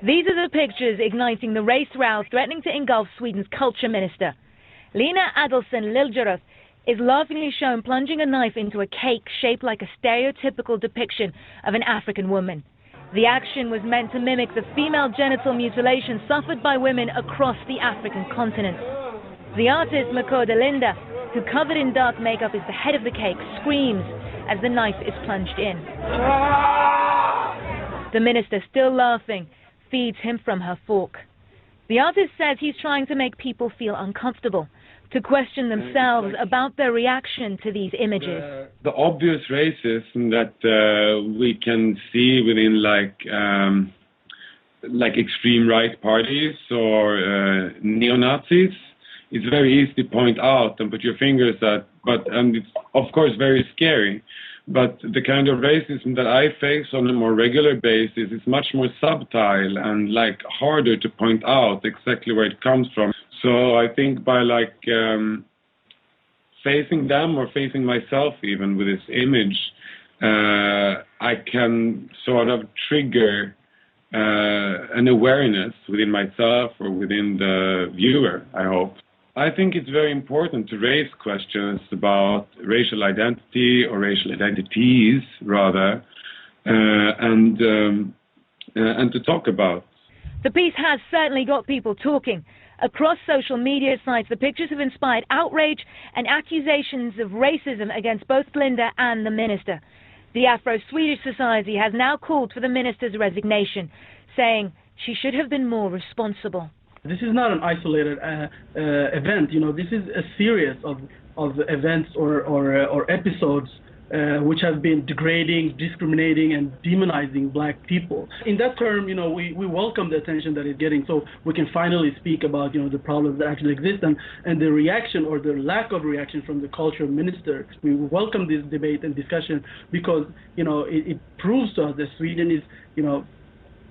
These are the pictures igniting the race row threatening to engulf Sweden's culture minister. Lena Adelsohn Liljeroth is laughingly shown plunging a knife into a cake shaped like a stereotypical depiction of an African woman. The action was meant to mimic the female genital mutilation suffered by women across the African continent. The artist Makode Linde, who covered in dark makeup is the head of the cake, screams as the knife is plunged in. The minister, still laughing, feeds him from her fork. The artist says he's trying to make people feel uncomfortable, to question themselves about their reaction to these images. The obvious racism that we can see within like extreme right parties or neo-Nazis, it's very easy to point out and put your fingers at, and it's of course very scary. But the kind of racism that I face on a more regular basis is much more subtle and harder to point out exactly where it comes from. So I think by facing them or facing myself even with this image, I can sort of trigger an awareness within myself or within the viewer, I hope. I think it's very important to raise questions about racial identity or racial identities, rather, and to talk about. The piece has certainly got people talking. Across social media sites, the pictures have inspired outrage and accusations of racism against both Linde and the minister. The Afro-Swedish Society has now called for the minister's resignation, saying she should have been more responsible. This is not an isolated event. This is a series of events or episodes which have been degrading, discriminating, and demonizing black people. In that term, we welcome the attention that it's getting, so we can finally speak about the problems that actually exist and the reaction or the lack of reaction from the culture minister. We welcome this debate and discussion because it proves to us that Sweden is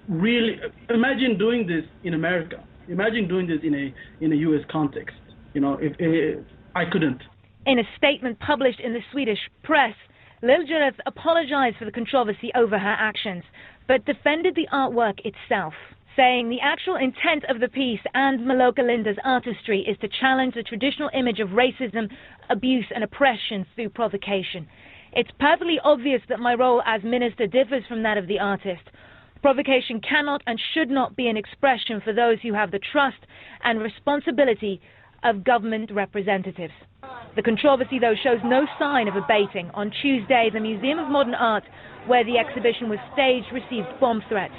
really. Imagine doing this in America. Imagine doing this in a U.S. context. If I couldn't. In a statement published in the Swedish press, Liljeroth apologized for the controversy over her actions, but defended the artwork itself, saying the actual intent of the piece and Makode Linde's artistry is to challenge the traditional image of racism, abuse and oppression through provocation. It's perfectly obvious that my role as minister differs from that of the artist. Provocation cannot and should not be an expression for those who have the trust and responsibility of government representatives. The controversy, though, shows no sign of abating. On Tuesday, the Museum of Modern Art, where the exhibition was staged, received bomb threats.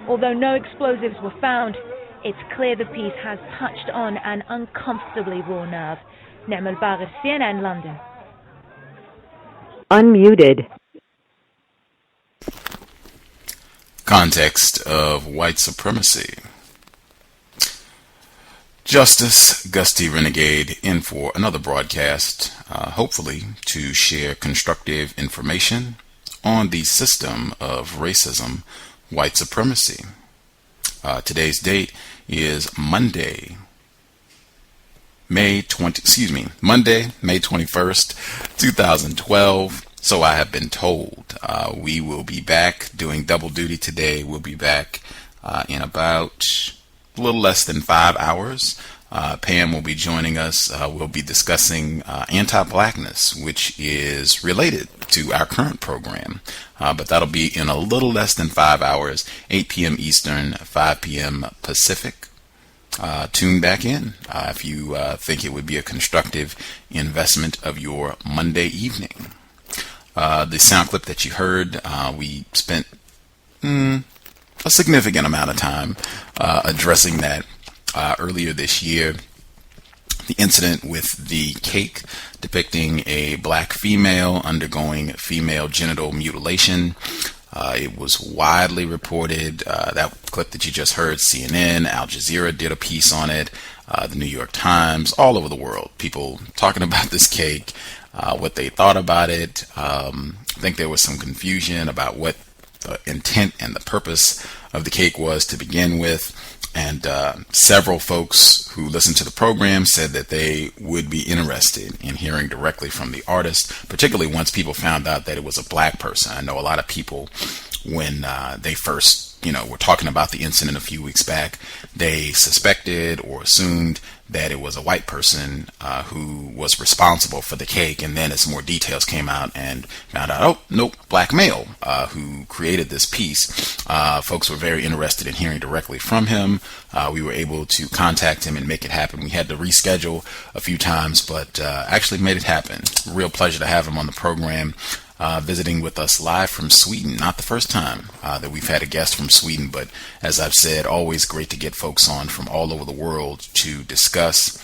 Although no explosives were found, it's clear the piece has touched on an uncomfortably raw nerve. Nemel Barres, CNN, London. Unmuted. Context of White Supremacy. Justice Gusty Renegade in for another broadcast, hopefully to share constructive information on the system of racism, white supremacy. Today's date is Monday, May 21st, 2012. So I have been told. We will be back doing double duty today. We'll be back in about a little less than 5 hours. Pam will be joining us. We'll be discussing anti-blackness, which is related to our current program. But that'll be in a little less than 5 hours, 8 p.m. Eastern, 5 p.m. Pacific. Tune back in if you think it would be a constructive investment of your Monday evening. The sound clip that you heard, we spent a significant amount of time addressing that earlier this year. The incident with the cake depicting a black female undergoing female genital mutilation. It was widely reported. That clip that you just heard, CNN, Al Jazeera did a piece on it, the New York Times, all over the world. People talking about this cake, what they thought about it. I think there was some confusion about what the intent and the purpose of the cake was to begin with. And several folks who listened to the program said that they would be interested in hearing directly from the artist, particularly once people found out that it was a black person. I know a lot of people when they first, were talking about the incident a few weeks back, they suspected or assumed that it was a white person who was responsible for the cake. And then as more details came out and found out, oh, nope, black male who created this piece. Folks were very interested in hearing directly from him. We were able to contact him and make it happen. We had to reschedule a few times, but actually made it happen. Real pleasure to have him on the program. Visiting with us live from Sweden. Not the first time that we've had a guest from Sweden, but as I've said, always great to get folks on from all over the world to discuss,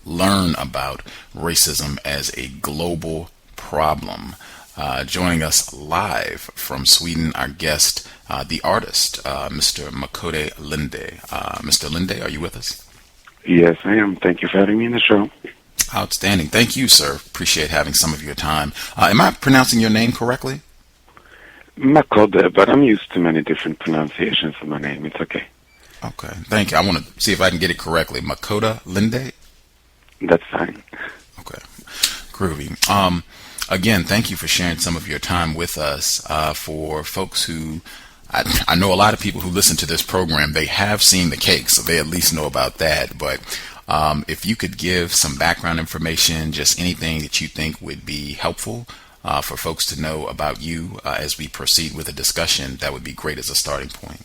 learn about racism as a global problem. Joining us live from Sweden, our guest, the artist, Mr. Makode Linde. Mr. Linde, are you with us? Yes, I am. Thank you for having me in the show. Outstanding. Thank you, sir. Appreciate having some of your time. Am I pronouncing your name correctly? Makode, but I'm used to many different pronunciations of my name. It's okay. Okay. Thank you. I want to see if I can get it correctly. Makode Linde? That's fine. Okay. Groovy. Again, thank you for sharing some of your time with us. For folks who, I know a lot of people who listen to this program, they have seen the cake, so they at least know about that. But if you could give some background information, just anything that you think would be helpful for folks to know about you as we proceed with a discussion, that would be great as a starting point.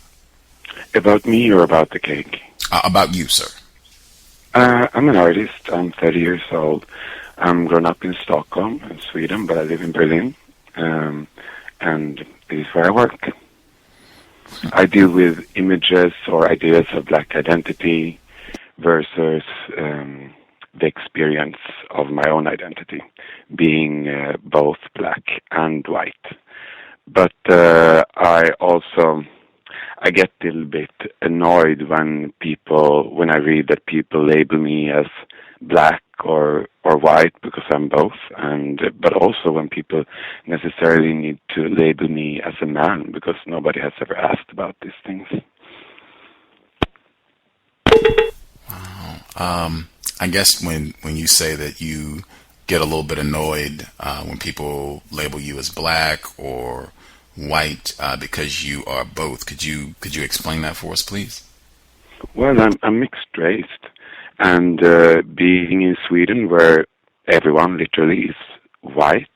About me or about the cake? About you, sir. I'm an artist. I'm 30 years old. I'm grown up in Stockholm, in Sweden, but I live in Berlin. And this is where I work. I deal with images or ideas of black identity versus the experience of my own identity, being both black and white. But I get a little bit annoyed when I read that people label me as black or white because I'm both, but also when people necessarily need to label me as a man because nobody has ever asked about these things. I guess when you say that you get a little bit annoyed when people label you as black or white because you are both, could you explain that for us, please? Well, I'm mixed raced, and being in Sweden where everyone literally is white,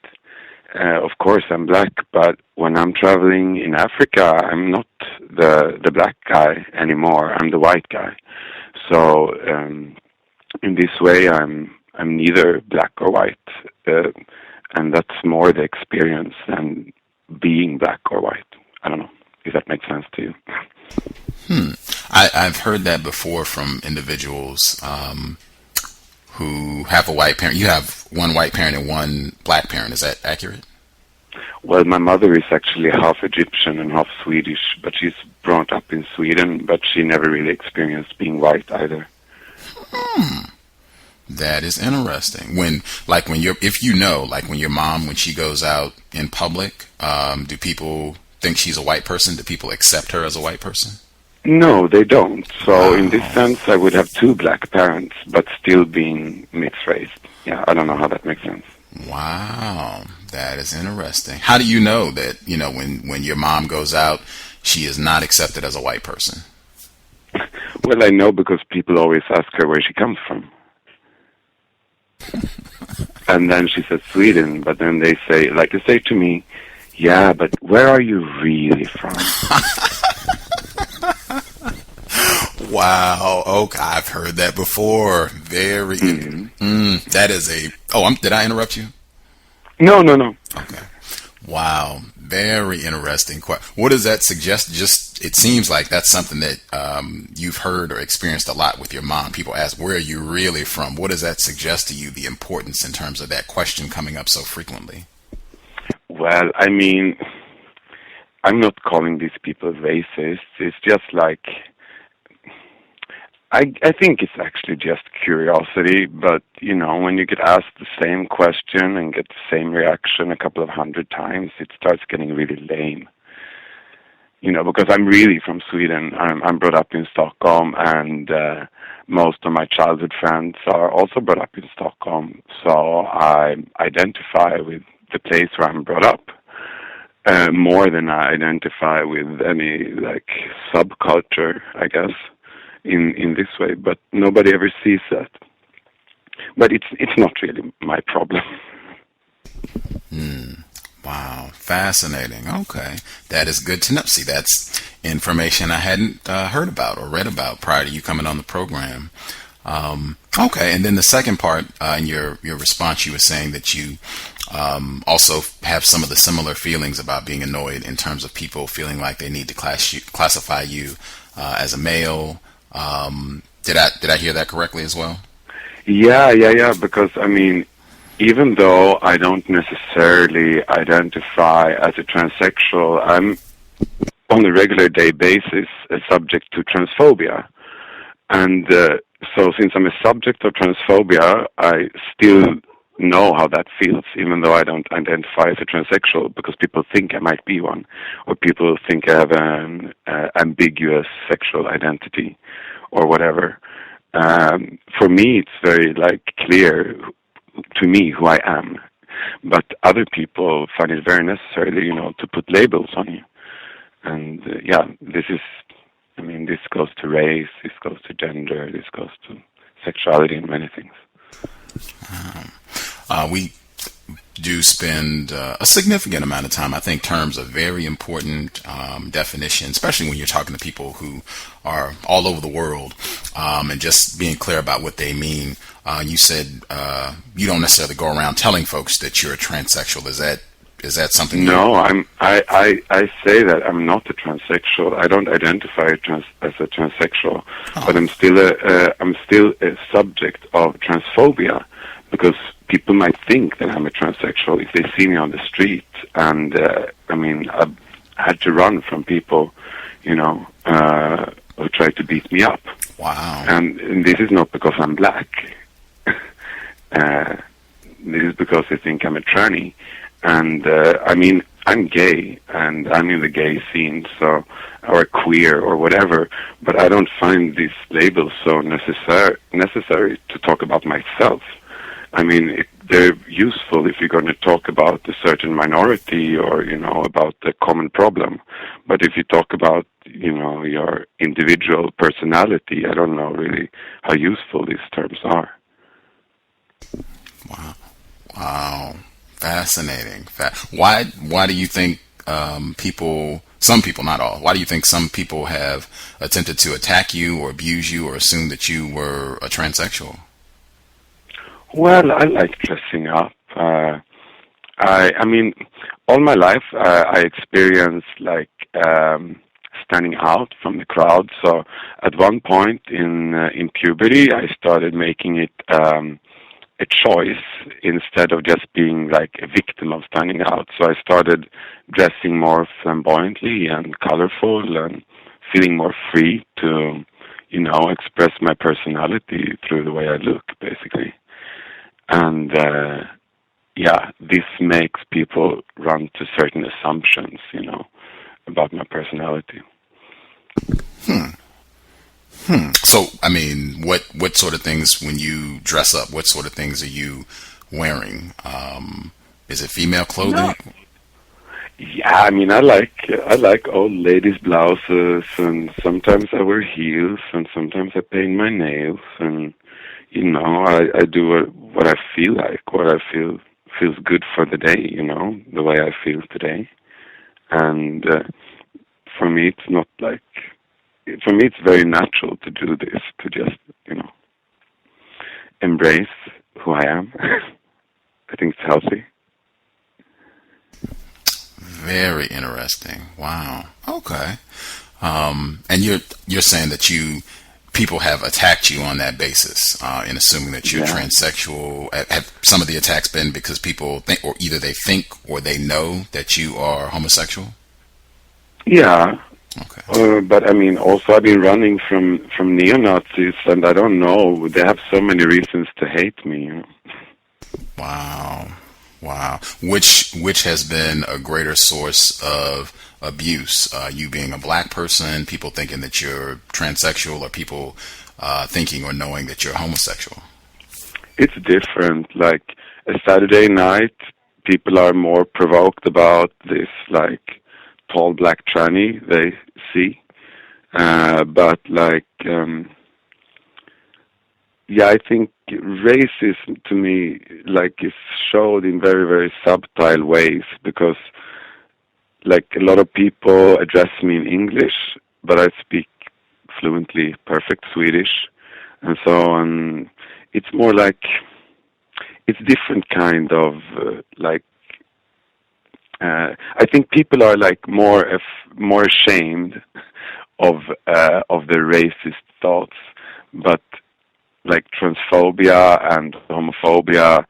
of course I'm black, but when I'm traveling in Africa, I'm not the black guy anymore. I'm the white guy. So in this way, I'm neither black or white, and that's more the experience than being black or white. I don't know if that makes sense to you. I've heard that before from individuals who have a white parent. You have one white parent and one black parent. Is that accurate? Well, my mother is actually half Egyptian and half Swedish, but she's brought up in Sweden, but she never really experienced being white either. That is interesting. When your mom, when she goes out in public, do people think she's a white person? Do people accept her as a white person? No, they don't. So in this sense, I would have two black parents, but still being mixed race. Yeah, I don't know how that makes sense. Wow, that is interesting. How do you know that, when your mom goes out, she is not accepted as a white person? Well, I know because people always ask her where she comes from. And then she says Sweden, but then they say to me, yeah, but where are you really from? Wow. Okay, I've heard that before. Very. That is did I interrupt you? No. Okay. Wow. Very interesting. What does that suggest? It seems like that's something that you've heard or experienced a lot with your mom. People ask, where are you really from? What does that suggest to you, the importance in terms of that question coming up so frequently? Well, I mean, I'm not calling these people racist. It's just like, I think it's actually just curiosity, but, when you get asked the same question and get the same reaction a couple of 100 times, it starts getting really lame. Because I'm really from Sweden. I'm brought up in Stockholm, and most of my childhood friends are also brought up in Stockholm, so I identify with the place where I'm brought up. more than I identify with any like subculture, I guess, in this way. But nobody ever sees that. But it's not really my problem. Wow, fascinating. Okay, that is good to know. See, that's information I hadn't heard about or read about prior to you coming on the program. Okay, and then the second part in your response, you were saying that you also have some of the similar feelings about being annoyed in terms of people feeling like they need to classify you as a male. Did I hear that correctly as well? Yeah. Because I mean, even though I don't necessarily identify as a transsexual, I'm on a regular day basis subject to transphobia. And so since I'm a subject of transphobia, I still know how that feels, even though I don't identify as a transsexual, because people think I might be one, or people think I have an ambiguous sexual identity, or whatever. For me, it's very clear to me who I am, but other people find it very necessary, to put labels on you. And this goes to race, this goes to gender, this goes to sexuality and many things. We do spend a significant amount of time. I think terms are very important definition, especially when you're talking to people who are all over the world, and just being clear about what they mean. You said you don't necessarily go around telling folks that you're a transsexual. Is that something? No, I say that I'm not a transsexual. I don't identify as a transsexual, but I'm still a subject of transphobia, because people might think that I'm a transsexual if they see me on the street. And I had to run from people, who tried to beat me up. Wow. And this is not because I'm black. This is because they think I'm a tranny. And I'm gay, and I'm in the gay scene, or queer, or whatever. But I don't find these labels so necessary to talk about myself. They're useful if you're going to talk about a certain minority or, about the common problem. But if you talk about, your individual personality, I don't know really how useful these terms are. Wow. Fascinating. Why do you think some people, not all, why do you think some people have attempted to attack you or abuse you or assume that you were a transsexual? Well, I like dressing up. All my life I experienced standing out from the crowd. So at one point in puberty, I started making it a choice instead of just being a victim of standing out. So I started dressing more flamboyantly and colorful and feeling more free to, express my personality through the way I look, basically. And this makes people run to certain assumptions, about my personality. So, what sort of things, when you dress up, what sort of things are you wearing? Is it female clothing? No. Yeah, I like old ladies' blouses, and sometimes I wear heels, and sometimes I paint my nails, and I do what I feel like, what I feel feels good for the day, the way I feel today. And for me, it's not for me, it's very natural to do this, to just, embrace who I am. I think it's healthy. Very interesting. Wow. Okay. And you're saying that people have attacked you on that basis, in assuming that you're transsexual. Have some of the attacks been because people think, or either they think or they know that you are homosexual? Yeah. Okay. But also I've been running from neo-Nazis, and I don't know, they have so many reasons to hate me. Wow. Which has been a greater source of abuse? You being a black person, people thinking that you're transsexual, or people thinking or knowing that you're homosexual? It's different. A Saturday night, people are more provoked about this, like, tall black tranny they see. But, like, yeah, I think racism to me, like, is showed in very, very subtle ways, because, like, a lot of people address me in English, but I speak fluently perfect Swedish, and so on. It's more like, it's different kind of, like, I think people are, like, more ashamed of their racist thoughts, but, like, transphobia and homophobia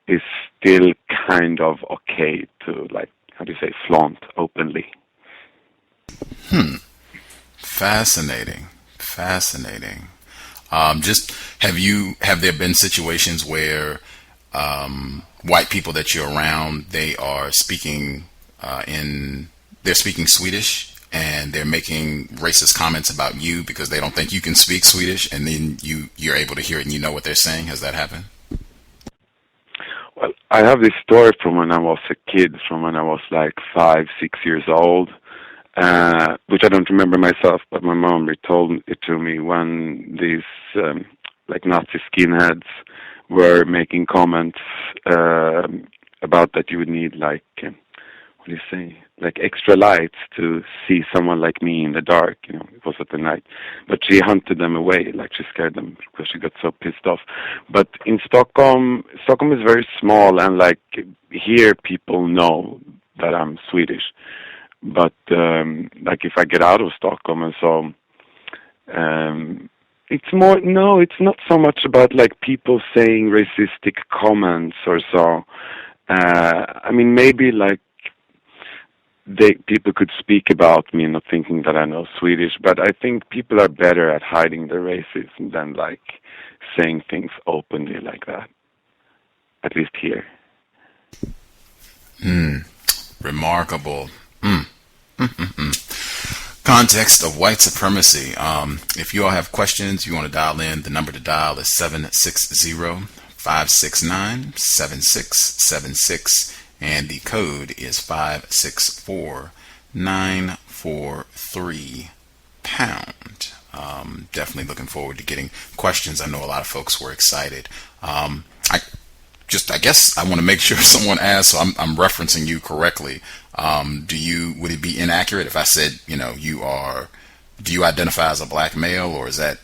is still kind of okay to, like, how do you say, flaunt openly. Fascinating. Have there been situations where white people that you're around, they are speaking they're speaking Swedish, and they're making racist comments about you because they don't think you can speak Swedish, and then you're able to hear it and you know what they're saying? Has that happened? Well, I have this story from when I was a kid, from when I was like 5, 6 years old, which I don't remember myself, but my mom retold it to me when these like Nazi skinheads were making comments about that you would need, like, what do you say, like extra lights to see someone like me in the dark. You know, it was at the night. But she hunted them away, like she scared them because she got so pissed off. But in Stockholm is very small, and like here people know that I'm Swedish. But like if I get out of Stockholm and so, it's more, no, it's not so much about like people saying racistic comments or so. I mean, maybe like people could speak about me not thinking that I know Swedish, but I think people are better at hiding their racism than like saying things openly like that. At least here. Remarkable. Context of White Supremacy. If you all have questions, you want to dial in, the number to dial is 760-569-7676, and the code is 564943 pound. Definitely looking forward to getting questions. I know a lot of folks were excited. I guess I want to make sure someone asks, so I'm referencing you correctly. Would it be inaccurate if I said, do you identify as a black male, or is that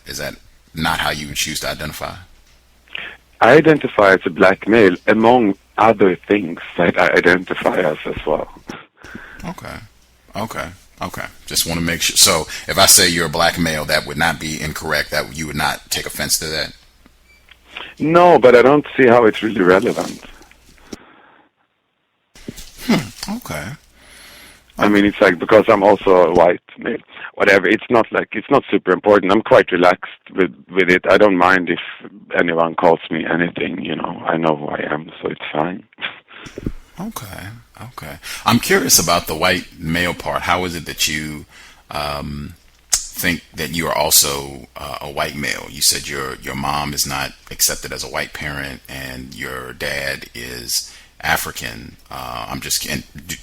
not how you would choose to identify? I identify as a black male, among other things that I identify as well. Okay. Just want to make sure. So if I say you're a black male, that would not be incorrect. That you would not take offense to that? No, but I don't see how it's really relevant. Okay. I mean, it's like, because I'm also a white male, whatever. It's not super important. I'm quite relaxed with it. I don't mind if anyone calls me anything, I know who I am, so it's fine. Okay. I'm curious about the white male part. How is it that you think that you are also a white male? You said your mom is not accepted as a white parent, and your dad is African.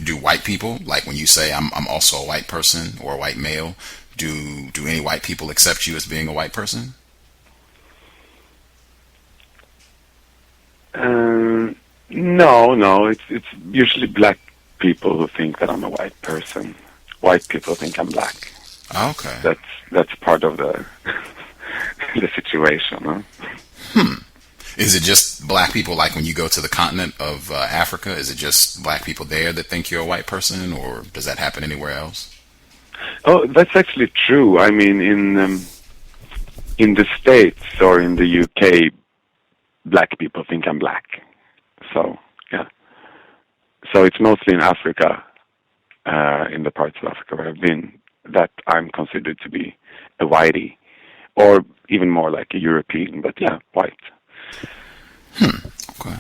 Do white people, like when you say I'm also a white person or a white male, do any white people accept you as being a white person? No. It's usually black people who think that I'm a white person. White people think I'm black. Okay. That's part of the the situation. Huh? Is it just black people, like when you go to the continent of Africa? Is it just black people there that think you're a white person, or does that happen anywhere else? Oh, that's actually true. I mean, in the States or in the UK, black people think I'm black. So, yeah. So it's mostly in Africa, in the parts of Africa where I've been, that I'm considered to be a whitey, or even more like a European, but yeah, white. Okay.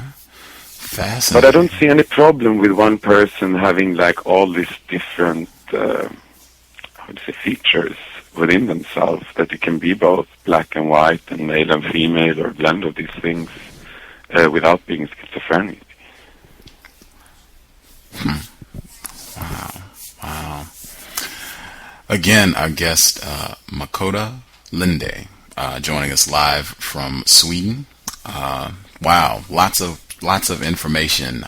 Fascinating. But I don't see any problem with one person having like all these different features within themselves, that it can be both black and white and male and female, or a blend of these things, without being schizophrenic. Wow. Again, our guest, Makode Linde, joining us live from Sweden. Wow, lots of information.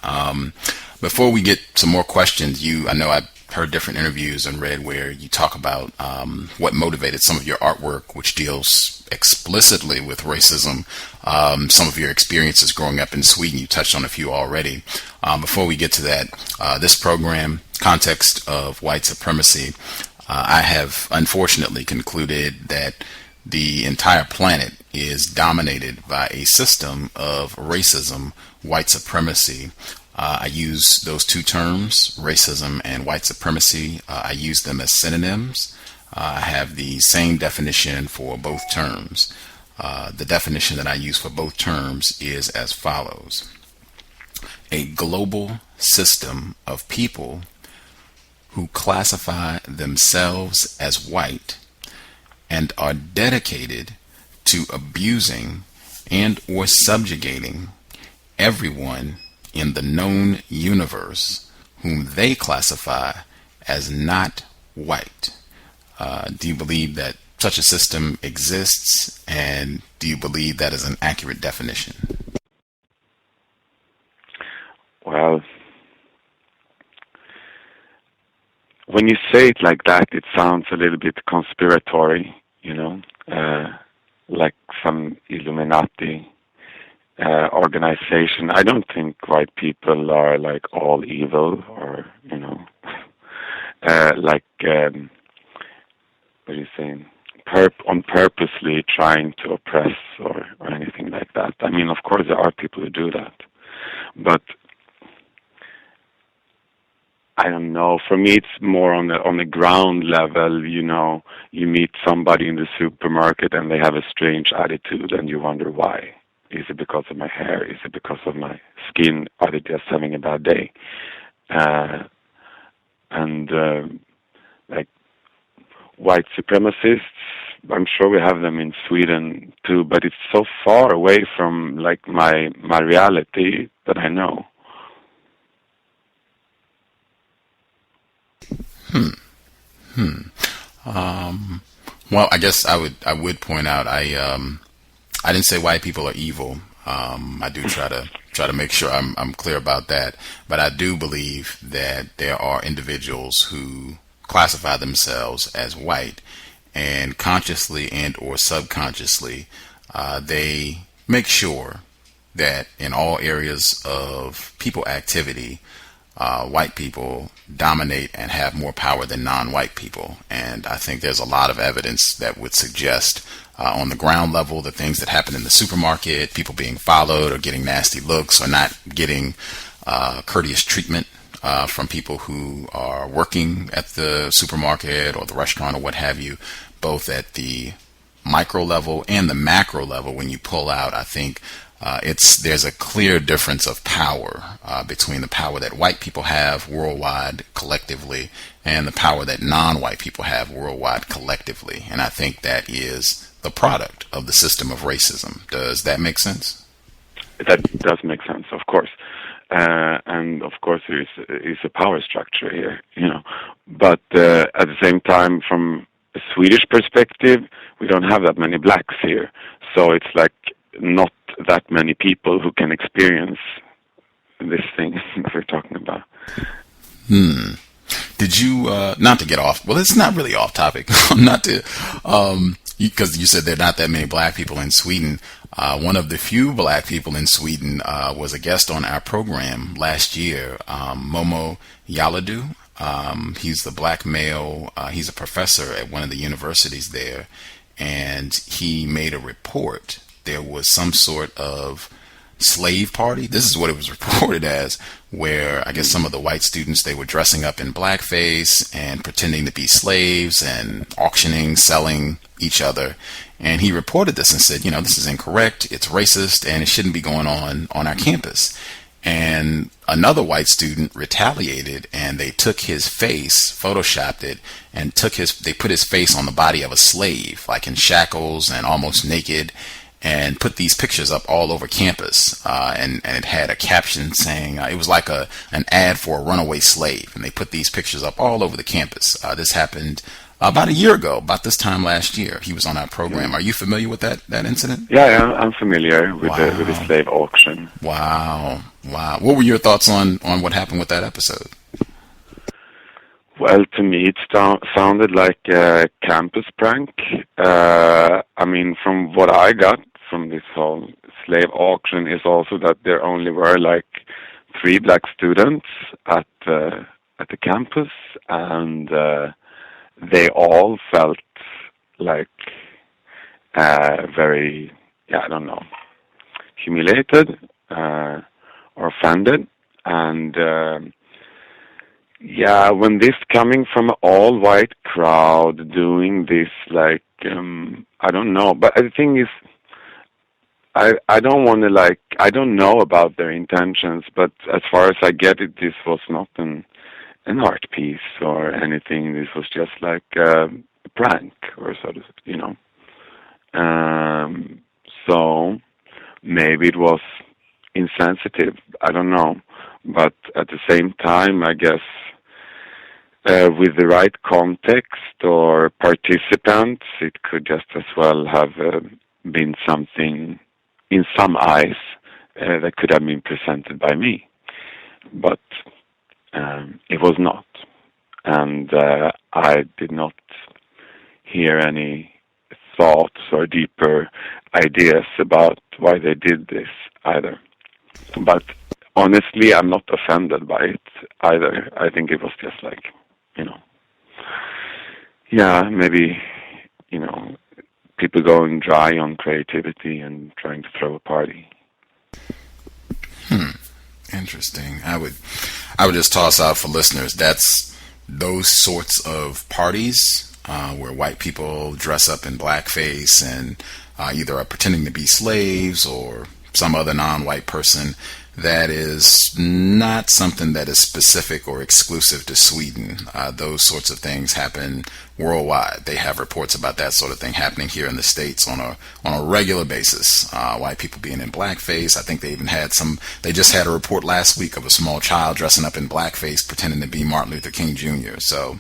Before we get some more questions, I know I've heard different interviews and read where you talk about what motivated some of your artwork, which deals explicitly with racism. Some of your experiences growing up in Sweden, you touched on a few already. Before we get to that, this program, Context of White Supremacy, I have unfortunately concluded that the entire planet is dominated by a system of racism, white supremacy. I use those two terms, racism and white supremacy. I use them as synonyms. I have the same definition for both terms. The definition that I use for both terms is as follows: a global system of people who classify themselves as white and are dedicated to abusing and or subjugating everyone in the known universe whom they classify as not white. Do you believe that such a system exists, and do you believe that is an accurate definition? Well, when you say it like that, it sounds a little bit conspiratory, like some Illuminati organization. I don't think white people are like all evil, or what are you saying? On purposely trying to oppress or anything like that. I mean, of course, there are people who do that, but I don't know. For me, it's more on the ground level. You meet somebody in the supermarket and they have a strange attitude, and you wonder why. Is it because of my hair? Is it because of my skin? Are they just having a bad day? Like white supremacists, I'm sure we have them in Sweden too, but it's so far away from like my reality that I know. Well, I guess I would point out I didn't say white people are evil. I do try to make sure I'm clear about that, but I do believe that there are individuals who classify themselves as white, and consciously and or subconsciously they make sure that in all areas of people activity, white people dominate and have more power than non-white people. And I think there's a lot of evidence that would suggest on the ground level, the things that happen in the supermarket, people being followed or getting nasty looks or not getting courteous treatment from people who are working at the supermarket or the restaurant or what have you, both at the micro level and the macro level. When you pull out, I think there's a clear difference of power between the power that white people have worldwide collectively and the power that non-white people have worldwide collectively. And I think that is the product of the system of racism. Does that make sense? That does make sense, of course. And of course there is a power structure here, But at the same time, from a Swedish perspective, we don't have that many blacks here. So it's like not that many people who can experience this thing that we're talking about. Did you, not to get off, well, it's not really off topic, not to, because you said there are not that many black people in Sweden. One of the few black people in Sweden was a guest on our program last year, Momo Yaladu. He's the black male. He's a professor at one of the universities there, and he made a report. There was some sort of slave party. This is what it was reported as, where I guess some of the white students, they were dressing up in blackface and pretending to be slaves and auctioning, selling each other. And he reported this and said, this is incorrect, it's racist, and it shouldn't be going on our campus. And another white student retaliated, and they took his face, photoshopped it, and they put his face on the body of a slave, like in shackles and almost naked. and put these pictures up all over campus, and it had a caption saying it was like an ad for a runaway slave, and they put these pictures up all over the campus. This happened about a year ago, about this time last year. He was on our program. Are you familiar with that incident? Yeah, I'm familiar with the slave auction. Wow. What were your thoughts on what happened with that episode? Well, to me, it sounded like a campus prank. I mean, from what I got from this whole slave auction is also that there only were like 3 black students at the campus, and they all felt like very, I don't know, humiliated or offended, and when this coming from an all-white crowd doing this, like, I don't know. But the thing is, I don't want to, I don't know about their intentions, but as far as I get it, this was not an art piece or anything. This was just like a prank or sort of, So maybe it was insensitive. I don't know. But at the same time, I guess, with the right context or participants, it could just as well have been something in some eyes that could have been presented by me. But it was not. And I did not hear any thoughts or deeper ideas about why they did this either. But honestly, I'm not offended by it either. I think it was just like, maybe, people going dry on creativity and trying to throw a party. Interesting. I would just toss out for listeners, that's those sorts of parties where white people dress up in blackface and either are pretending to be slaves or some other non-white person. That is not something that is specific or exclusive to Sweden. Those sorts of things happen worldwide. They have reports about that sort of thing happening here in the States on a regular basis. White people being in blackface. I think they even had they just had a report last week of a small child dressing up in blackface pretending to be Martin Luther King Jr. So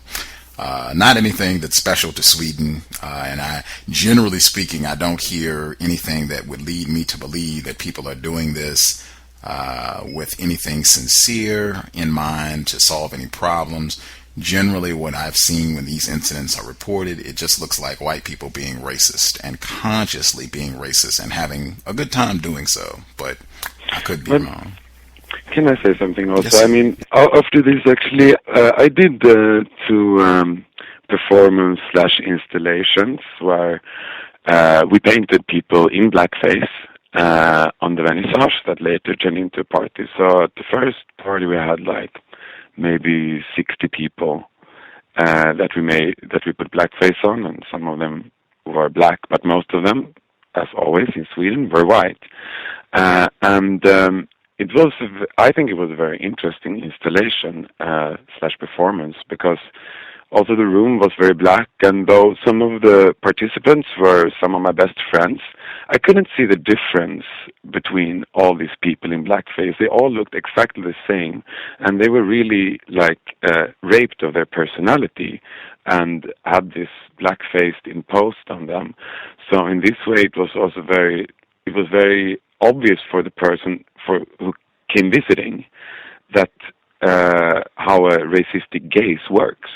not anything that's special to Sweden, and generally speaking, I don't hear anything that would lead me to believe that people are doing this with anything sincere in mind to solve any problems. Generally, what I've seen when these incidents are reported, it just looks like white people being racist and consciously being racist and having a good time doing so. But I could be wrong. Can I say something also? Yes. I mean, after this, actually, I did 2 performance/installations where we painted people in blackface on the vernissage that later turned into a party. So at the first party we had like maybe 60 people that we put blackface on, and some of them were black, but most of them, as always in Sweden, were white. I think it was a very interesting installation / performance, because also the room was very black, and though some of the participants were some of my best friends, I couldn't see the difference between all these people in blackface. They all looked exactly the same, and they were really raped of their personality and had this blackface imposed on them. So in this way, it was very obvious for the person who came visiting that how a racistic gaze works.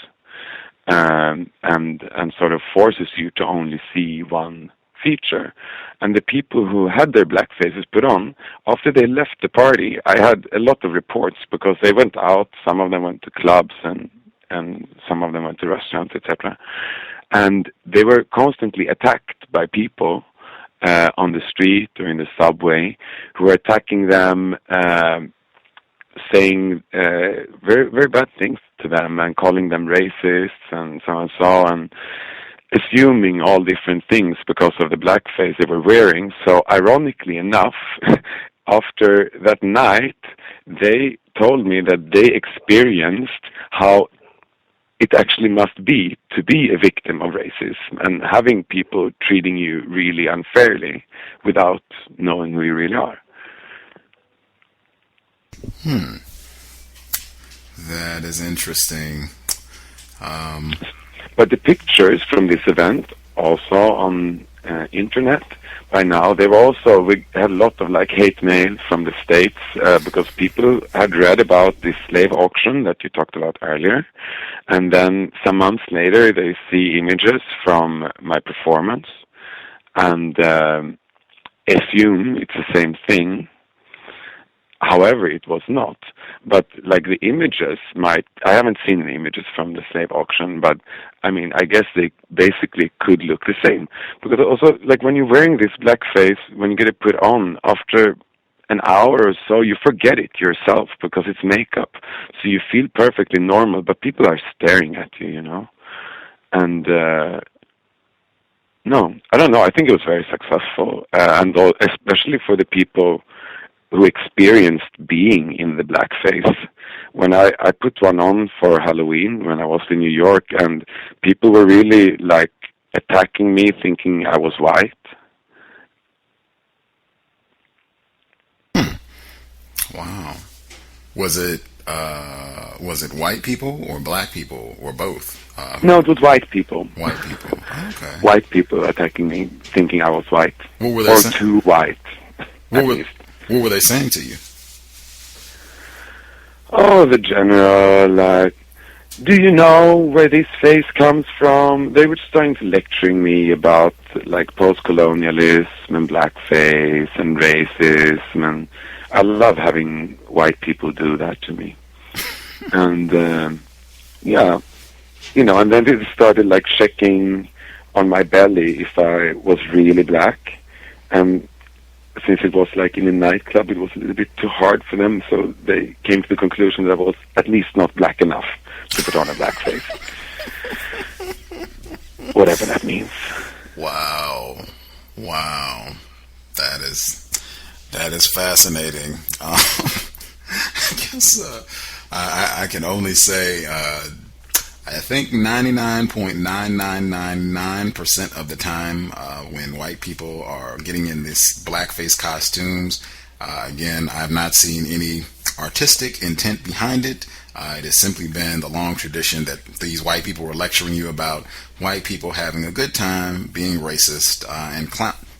And sort of forces you to only see one feature. And the people who had their black faces put on, after they left the party, I had a lot of reports, because they went out, some of them went to clubs and some of them went to restaurants, etc. And they were constantly attacked by people on the street or in the subway who were attacking them, saying very, very bad things to them and calling them racists and so on, assuming all different things because of the blackface they were wearing. So ironically enough, after that night, they told me that they experienced how it actually must be to be a victim of racism and having people treating you really unfairly without knowing who you really are. That is interesting. But the pictures from this event also on internet by now, we had a lot of like hate mail from the States because people had read about this slave auction that you talked about earlier, and then some months later they see images from my performance and assume it's the same thing. However, it was not. But like the images I haven't seen any images from the slave auction, but I mean, I guess they basically could look the same. Because also, like when you're wearing this blackface, when you get it put on, after an hour or so, you forget it yourself because it's makeup. So you feel perfectly normal, but people are staring at you, you know? And, no, I don't know. I think it was very successful. Especially for the people who experienced being in the blackface. When I put one on for Halloween when I was in New York, and people were really like attacking me thinking I was white. Wow. Was it white people or black people or both? No, it was white people. White people. Okay. White people attacking me thinking I was white. What were they saying? Too white. What were they saying to you? Oh, the general, like, do you know where this face comes from? They were starting to lecturing me about, like, post-colonialism and blackface and racism, and I love having white people do that to me. And, yeah, you know, and then they started, like, checking on my belly if I was really black, and since it was like in a nightclub, it was a little bit too hard for them, so they came to the conclusion that I was at least not black enough to put on a blackface. Whatever that means. Wow. That is fascinating. I guess I can only say I think 99.9999% of the time when white people are getting in these blackface costumes, again, I have not seen any artistic intent behind it. It has simply been the long tradition that these white people were lecturing you about white people having a good time, being racist, and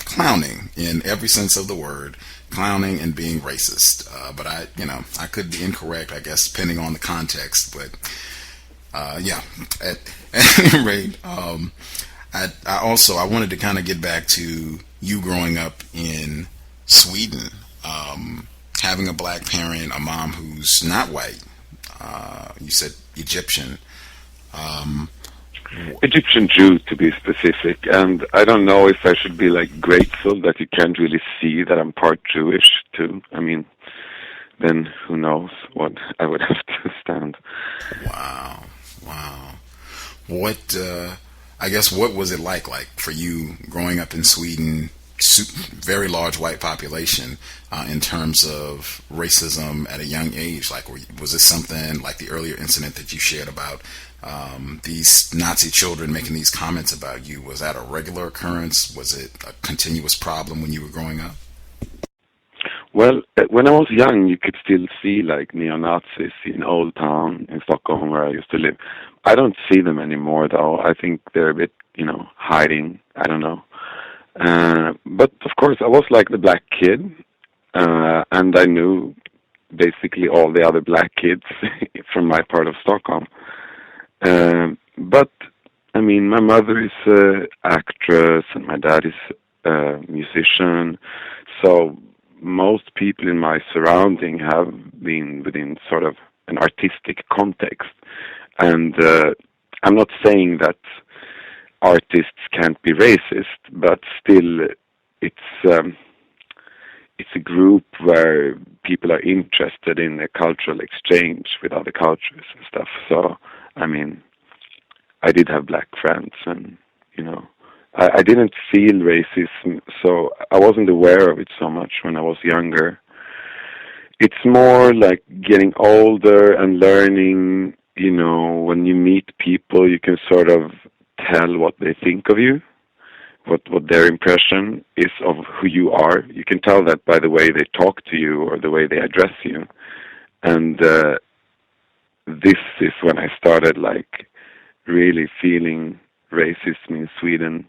clowning in every sense of the word, clowning and being racist. But I could be incorrect, I guess, depending on the context, but yeah, at any rate, I wanted to kind of get back to you growing up in Sweden, having a black parent, a mom who's not white. You said Egyptian. Egyptian Jew, to be specific. And I don't know if I should be like grateful that you can't really see that I'm part Jewish too. I mean, then who knows what I would have to stand. Wow. What, I guess, what was it like for you growing up in Sweden, very large white population, in terms of racism at a young age? Like, was this something like the earlier incident that you shared about these Nazi children making these comments about you? Was that a regular occurrence? Was it a continuous problem when you were growing up? Well, when I was young, you could still see like neo-Nazis in Old Town in Stockholm where I used to live. I don't see them anymore, though. I think they're a bit, hiding. I don't know. But of course, I was like the black kid, and I knew basically all the other black kids from my part of Stockholm. But I mean, my mother is an actress, and my dad is a musician, so most people in my surrounding have been within sort of an artistic context. And I'm not saying that artists can't be racist, but still it's a group where people are interested in a cultural exchange with other cultures and stuff. So, I mean, I did have black friends, and, I didn't feel racism, so I wasn't aware of it so much when I was younger. It's more like getting older and learning you know, when you meet people, you can sort of tell what they think of you, what their impression is of who you are. You can tell that by the way they talk to you or the way they address you. And this is when I started like really feeling racism in Sweden.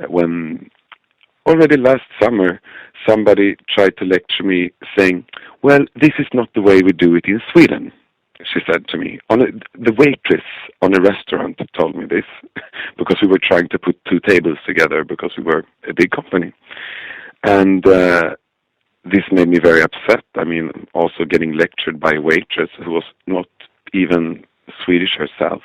When already last summer somebody tried to lecture me saying, well, this is not the way we do it in Sweden, she said to me. The waitress on a restaurant told me this because we were trying to put two tables together because we were a big company. And this made me very upset. I mean, also getting lectured by a waitress who was not even Swedish herself,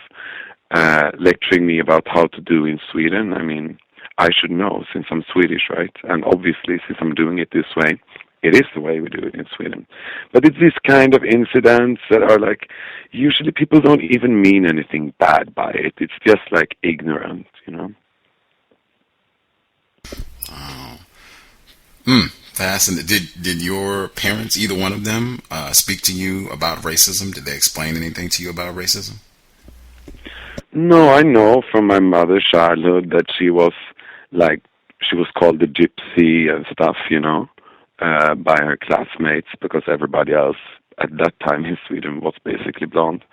lecturing me about how to do in Sweden. I mean, I should know since I'm Swedish, right? And obviously, since I'm doing it this way, it is the way we do it in Sweden. But it's this kind of incidents that are like, usually people don't even mean anything bad by it. It's just like ignorant, you know? Fascinating. Did your parents, either one of them, speak to you about racism? Did they explain anything to you about racism? No, I know from my mother's childhood that she was called the gypsy and stuff, you know, by her classmates because everybody else at that time in Sweden was basically blonde.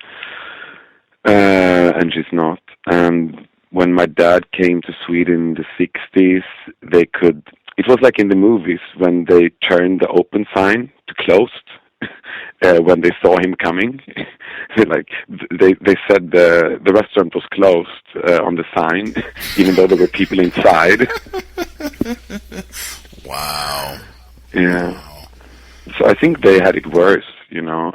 And she's not. And when my dad came to Sweden in the 60s, it was like in the movies when they turned the open sign to closed when they saw him coming. Like they said the restaurant was closed on the sign, even though there were people inside. Wow. Yeah. Wow. So I think they had it worse, you know.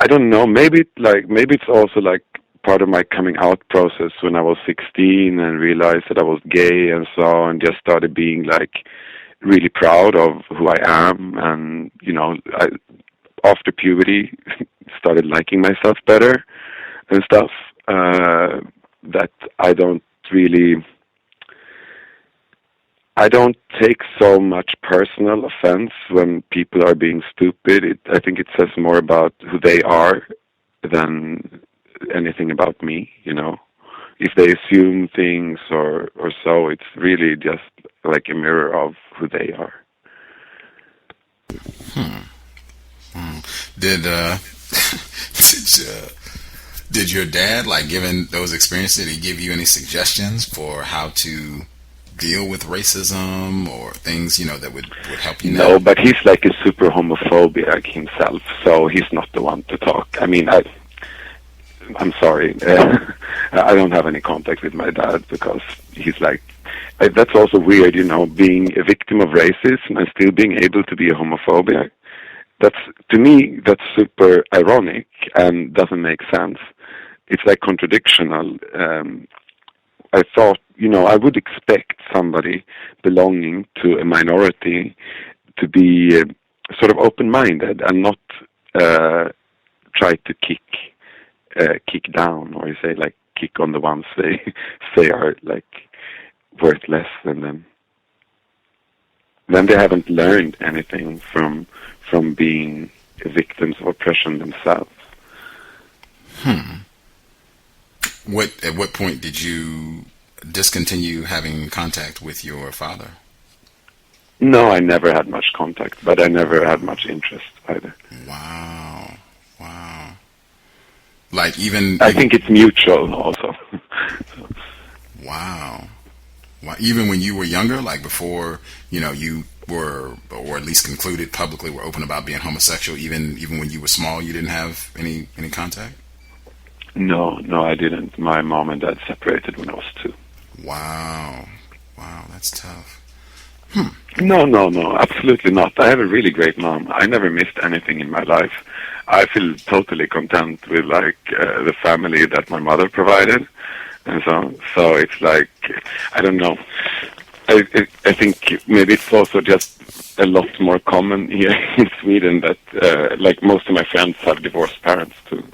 I don't know. Maybe it's also like part of my coming out process when I was 16 and realized that I was gay and so on, and just started being like really proud of who I am. And, you know, after puberty, started liking myself better and stuff, that I don't take so much personal offense when people are being stupid. I think it says more about who they are than anything about me, you know. If they assume things or so, it's really just like a mirror of who they are. Did your dad, like, given those experiences, did he give you any suggestions for how to deal with racism or things, you know, that would help you now? No, but he's like a super homophobic himself, so he's not the one to talk. I mean, I'm sorry. I don't have any contact with my dad because he's like, that's also weird, you know, being a victim of racism and still being able to be a homophobic. To me, that's super ironic and doesn't make sense. It's like contradictional. I thought, you know, I would expect somebody belonging to a minority to be sort of open-minded and not try to kick down, or you say like kick on the ones they say are like worth less than them. Then they haven't learned anything from being victims of oppression themselves. At what point did you discontinue having contact with your father? No, I never had much contact, but I never had much interest either. Wow. I think it's mutual also. Wow. Even when you were younger, like before, you know, you were, or at least concluded publicly, were open about being homosexual, even when you were small, you didn't have any contact? No, I didn't. My mom and dad separated when I was 2. Wow, that's tough. No, absolutely not. I have a really great mom. I never missed anything in my life. I feel totally content with like the family that my mother provided, and so it's like, I don't know. I think maybe it's also just a lot more common here in Sweden that like most of my friends have divorced parents too.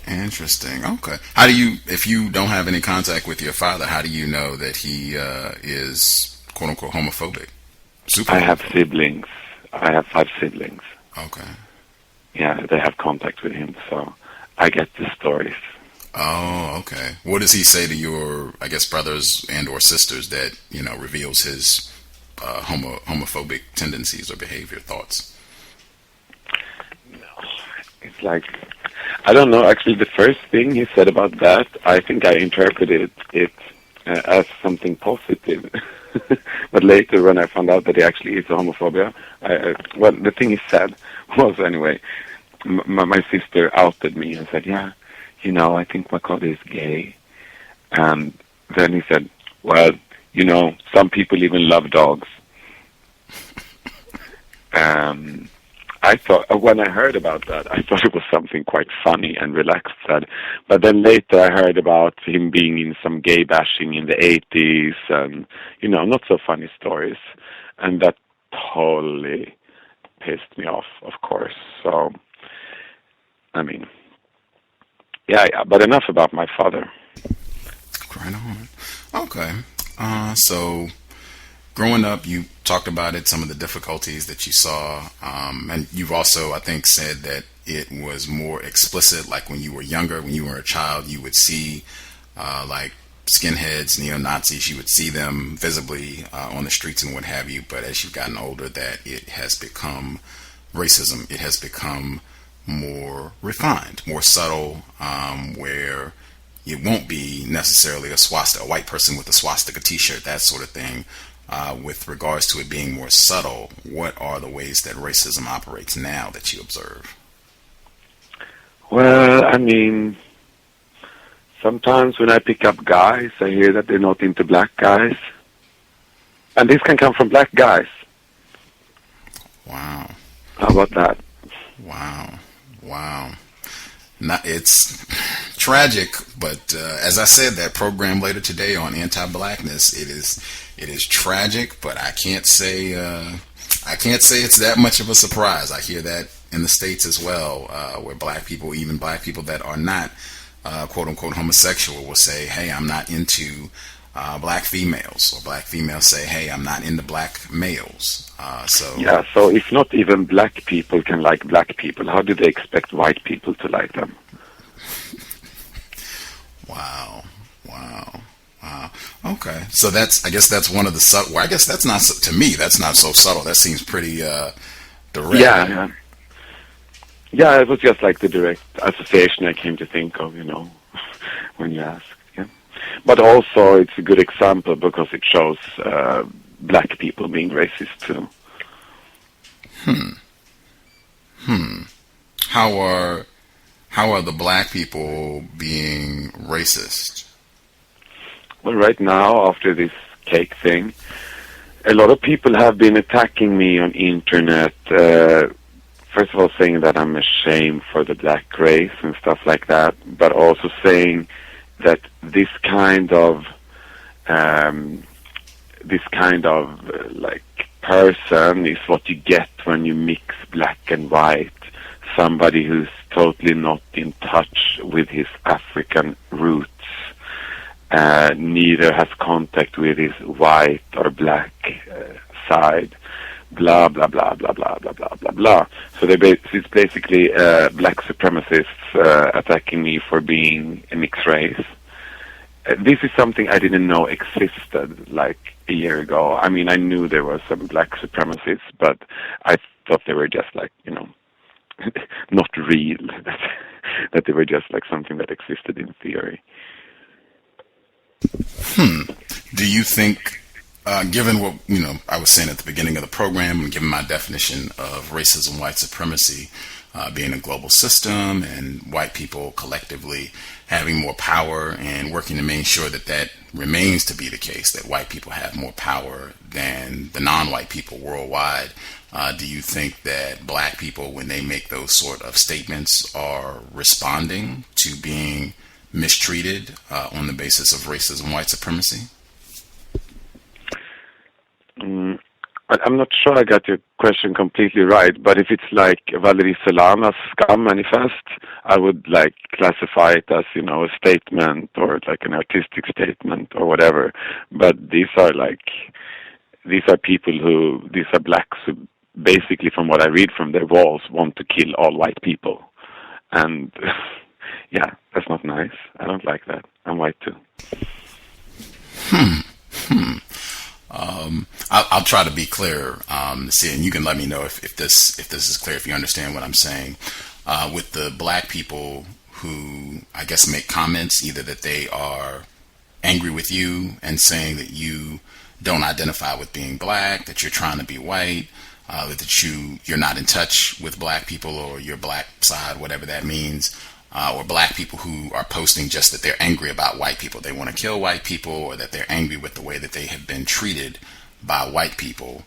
Interesting. Okay. How do you, if you don't have any contact with your father, how do you know that he is quote unquote homophobic? I have siblings, I have 5 siblings. Okay. Yeah, they have contact with him, so I get the stories. Oh, okay. What does he say to your, I guess, brothers and or sisters that, reveals his homophobic tendencies or behavior, thoughts? It's like, I don't know, actually the first thing he said about that, I think I interpreted it as something positive. But later when I found out that it actually is a homophobia, well, the thing he said was, anyway, my sister outed me and said, yeah, I think Makode is gay. And then he said, well, some people even love dogs. I thought, when I heard about that, I thought it was something quite funny and relaxed said. But then later I heard about him being in some gay bashing in the 80s and, not so funny stories. And that totally pissed me off, of course. So, I mean, yeah, but enough about my father. Right on. Okay. So growing up, you talked about it, some of the difficulties that you saw, and you've also, I think, said that it was more explicit, like when you were younger, when you were a child, you would see like skinheads, neo-Nazis, you would see them visibly on the streets and what have you, but as you've gotten older, that it has become racism, it has become more refined, more subtle, where it won't be necessarily a white person with a swastika t-shirt, that sort of thing. With regards to it being more subtle, what are the ways that racism operates now that you observe? Well, I mean, sometimes when I pick up guys, I hear that they're not into black guys. And this can come from black guys. Wow. How about that? Wow. It's tragic, but as I said, that program later today on anti-blackness, it is tragic, but I can't say it's that much of a surprise. I hear that in the States as well, where black people, even black people that are not quote unquote homosexual, will say, "Hey, I'm not into black females," or black females say, "Hey, I'm not into black males." So if not even black people can like black people, how do they expect white people to like them? Wow. Okay, so I guess that's one of the subtle. Well, I guess that's not, to me, that's not so subtle. That seems pretty direct. Yeah. It was just like the direct association I came to think of, when you asked. Yeah, but also it's a good example because it shows black people being racist too. How are the black people being racist? Well, right now, after this cake thing, a lot of people have been attacking me on internet. First of all, saying that I'm ashamed for the black race and stuff like that, but also saying that this kind of like person is what you get when you mix black and white. Somebody who's totally not in touch with his African roots. Neither has contact with his white or black side, blah, blah, blah, blah, blah, blah, blah, blah, blah. So it's basically black supremacists attacking me for being a mixed race. This is something I didn't know existed like a year ago. I mean, I knew there were some black supremacists, but I thought they were just like, not real, that they were just like something that existed in theory. Do you think, given what I was saying at the beginning of the program, and given my definition of racism, white supremacy, being a global system, and white people collectively having more power and working to make sure that remains to be the case, that white people have more power than the non-white people worldwide, do you think that black people, when they make those sort of statements, are responding to being mistreated on the basis of racism, white supremacy? I'm not sure I got your question completely right, but if it's like Valerie Solana's Scum Manifest, I would like classify it as, a statement or like an artistic statement or whatever. But these are black basically, from what I read from their walls, want to kill all white people. And yeah, that's not nice. I don't like that. I'm white too. I'll try to be clear. See, and you can let me know if this is clear, if you understand what I'm saying. With the black people who, I guess, make comments either that they are angry with you and saying that you don't identify with being black, that you're trying to be white, that you're not in touch with black people or your black side, whatever that means, or black people who are posting just that they're angry about white people. They want to kill white people, or that they're angry with the way that they have been treated by white people.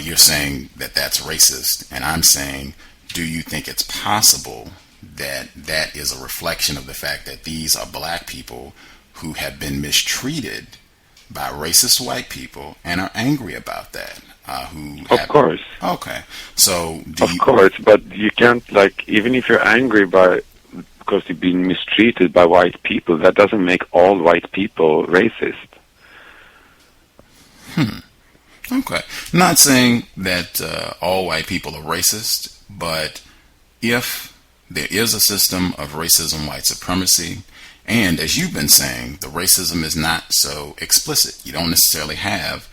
You're saying that that's racist. And I'm saying, do you think it's possible that that is a reflection of the fact that these are black people who have been mistreated by racist white people and are angry about that? Of course. Okay. So of course, but you can't, even if you're angry because you've been mistreated by white people, that doesn't make all white people racist. Okay. Not saying that all white people are racist, but if there is a system of racism, white supremacy, and as you've been saying, the racism is not so explicit. You don't necessarily have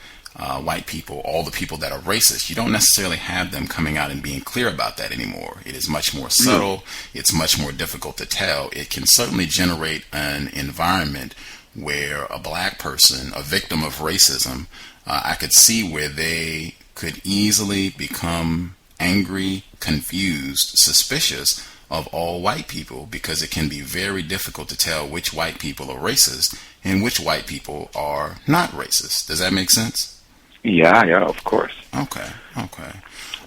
white people, all the people that are racist, you don't necessarily have them coming out and being clear about that anymore. It is much more subtle. It's much more difficult to tell. It can certainly generate an environment where a black person, a victim of racism, I could see where they could easily become angry, confused, suspicious of all white people, because it can be very difficult to tell which white people are racist and which white people are not racist. Does that make sense? Yeah, of course. Okay.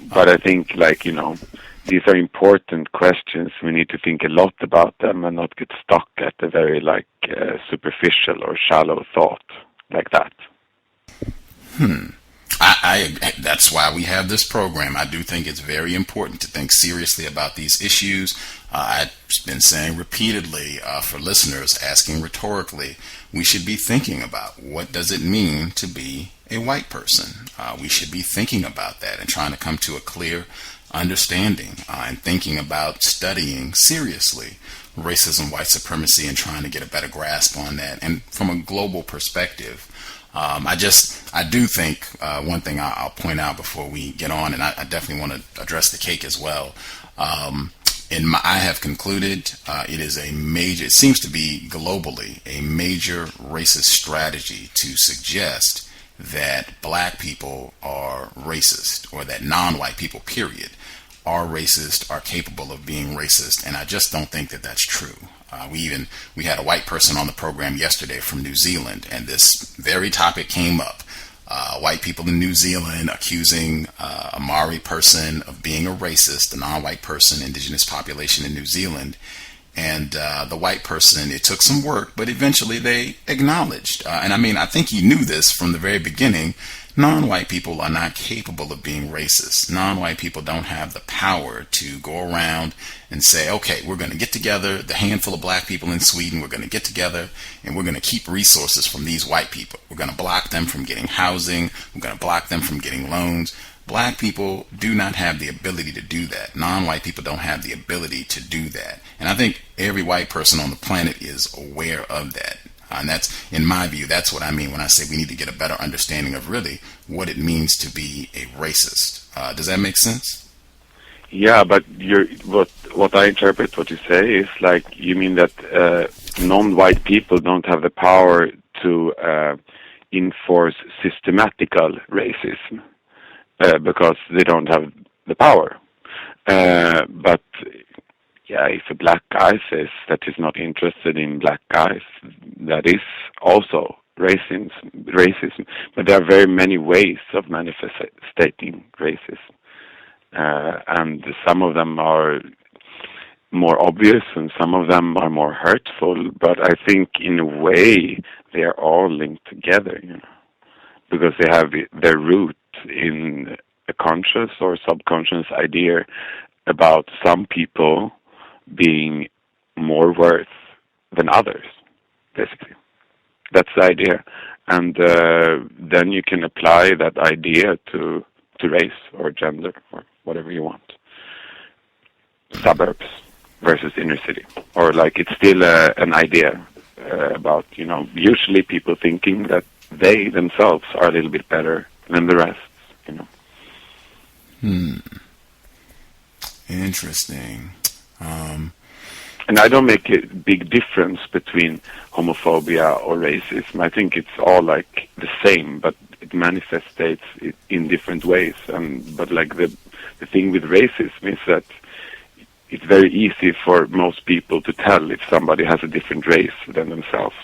But I think, these are important questions. We need to think a lot about them and not get stuck at a very, superficial or shallow thought like that. That's why we have this program. I do think it's very important to think seriously about these issues. I've been saying repeatedly for listeners, asking rhetorically, we should be thinking about what does it mean to be a white person. We should be thinking about that and trying to come to a clear understanding and thinking about studying seriously racism, white supremacy, and trying to get a better grasp on that. And from a global perspective, I do think one thing I'll point out before we get on, and I definitely want to address the cake as well. I have concluded it seems to be globally a major racist strategy to suggest that black people are racist, or that non-white people, period, are racist, are capable of being racist, and I just don't think that that's true. We had a white person on the program yesterday from New Zealand, and this very topic came up. White people in New Zealand accusing a Maori person of being a racist, a non-white person, indigenous population in New Zealand. And the white person, it took some work, but eventually they acknowledged. I think you knew this from the very beginning. Non-white people are not capable of being racist. Non-white people don't have the power to go around and say, okay, we're going to get together, the handful of black people in Sweden, we're going to get together and we're going to keep resources from these white people. We're going to block them from getting housing. We're going to block them from getting loans. Black people do not have the ability to do that. Non-white people don't have the ability to do that. And I think every white person on the planet is aware of that. And that's, in my view, that's what I mean when I say we need to get a better understanding of really what it means to be a racist. Does that make sense? Yeah, but what I interpret what you say is you mean that non-white people don't have the power to enforce systematical racism because they don't have the power. But yeah, if a black guy says that he's not interested in black guys, that is also racism. But there are very many ways of manifesting racism. And some of them are more obvious and some of them are more hurtful. But I think in a way they are all linked together, because they have their root in a conscious or subconscious idea about some people being more worth than others, basically. That's the idea. And then you can apply that idea to to race or gender or whatever you want. Suburbs versus inner city, or like it's still an idea about, usually people thinking that they themselves are a little bit better than the rest. Interesting. And I don't make a big difference between homophobia or racism. I think it's all like the same, but it manifests in different ways. But like the thing with racism is that it's very easy for most people to tell if somebody has a different race than themselves.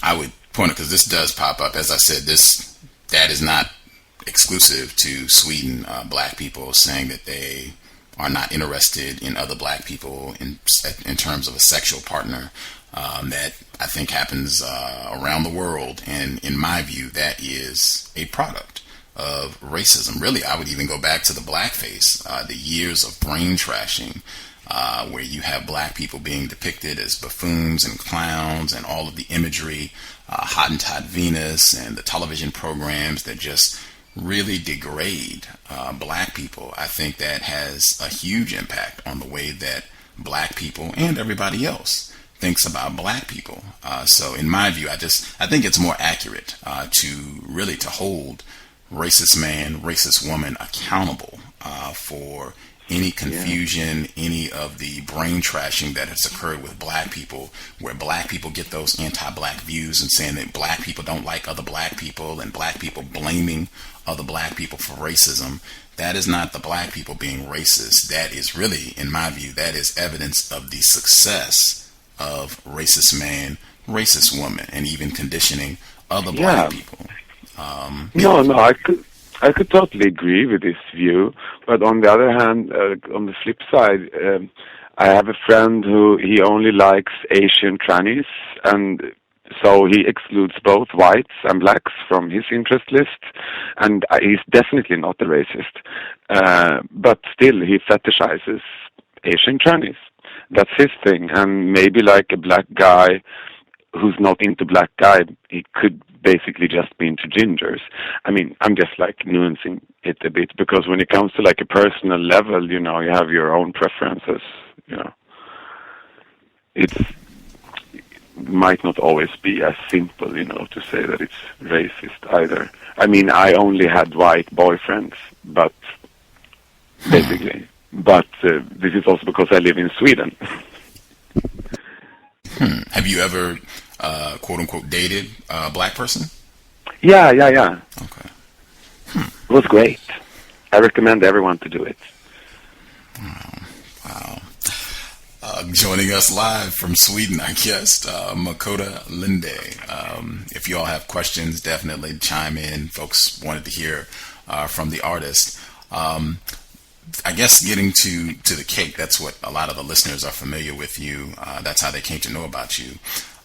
I would point it, because this does pop up. As I said, that is not exclusive to Sweden. Black people saying that they are not interested in other black people in terms of a sexual partner. That I think happens around the world, and in my view, that is a product of racism. Really, I would even go back to the blackface, the years of brain trashing, where you have black people being depicted as buffoons and clowns, and all of the imagery, Hottentot Venus, and the television programs that just really degrade black people. I think that has a huge impact on the way that black people and everybody else thinks about black people. So in my view, I think it's more accurate to hold racist man, racist woman accountable for any confusion, any of the brain trashing that has occurred with black people, where black people get those anti-black views and saying that black people don't like other black people, and black people blaming other black people for racism. That is not the black people being racist. That is really, in my view, that is evidence of the success of racist man, racist woman, and even conditioning other black people. I could totally agree with this view, but on the other hand, on the flip side, I have a friend who he only likes Asian trannies, and so he excludes both whites and blacks from his interest list, and he's definitely not a racist, but still he fetishizes Asian trannies. That's his thing, and maybe like a black guy who's not into black guy, he could basically just be into gingers. I mean, I'm just like nuancing it a bit, because when it comes to like a personal level, you have your own preferences, it might not always be as simple, to say that it's racist either. I mean, I only had white boyfriends, but basically, this is also because I live in Sweden. Have you ever, quote unquote, dated a black person? Yeah. Okay. It was great. I recommend everyone to do it. Wow. Joining us live from Sweden, I guess, Makode Linde. If you all have questions, definitely chime in. Folks wanted to hear from the artist. I guess getting to the cake, that's what a lot of the listeners are familiar with you. That's how they came to know about you.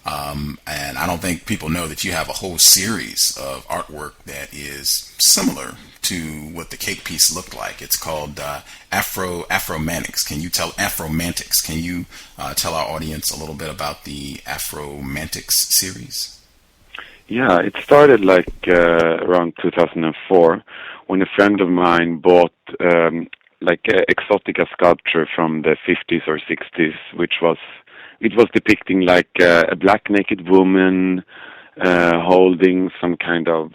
And I don't think people know that you have a whole series of artwork that is similar to what the cake piece looked like. It's called Afromantics. Can you tell Afromantics? Can you tell our audience a little bit about the Afromantics series? Yeah, it started like around 2004 when a friend of mine bought like a exotica sculpture from the 50s or 60s, it was depicting like a black naked woman holding some kind of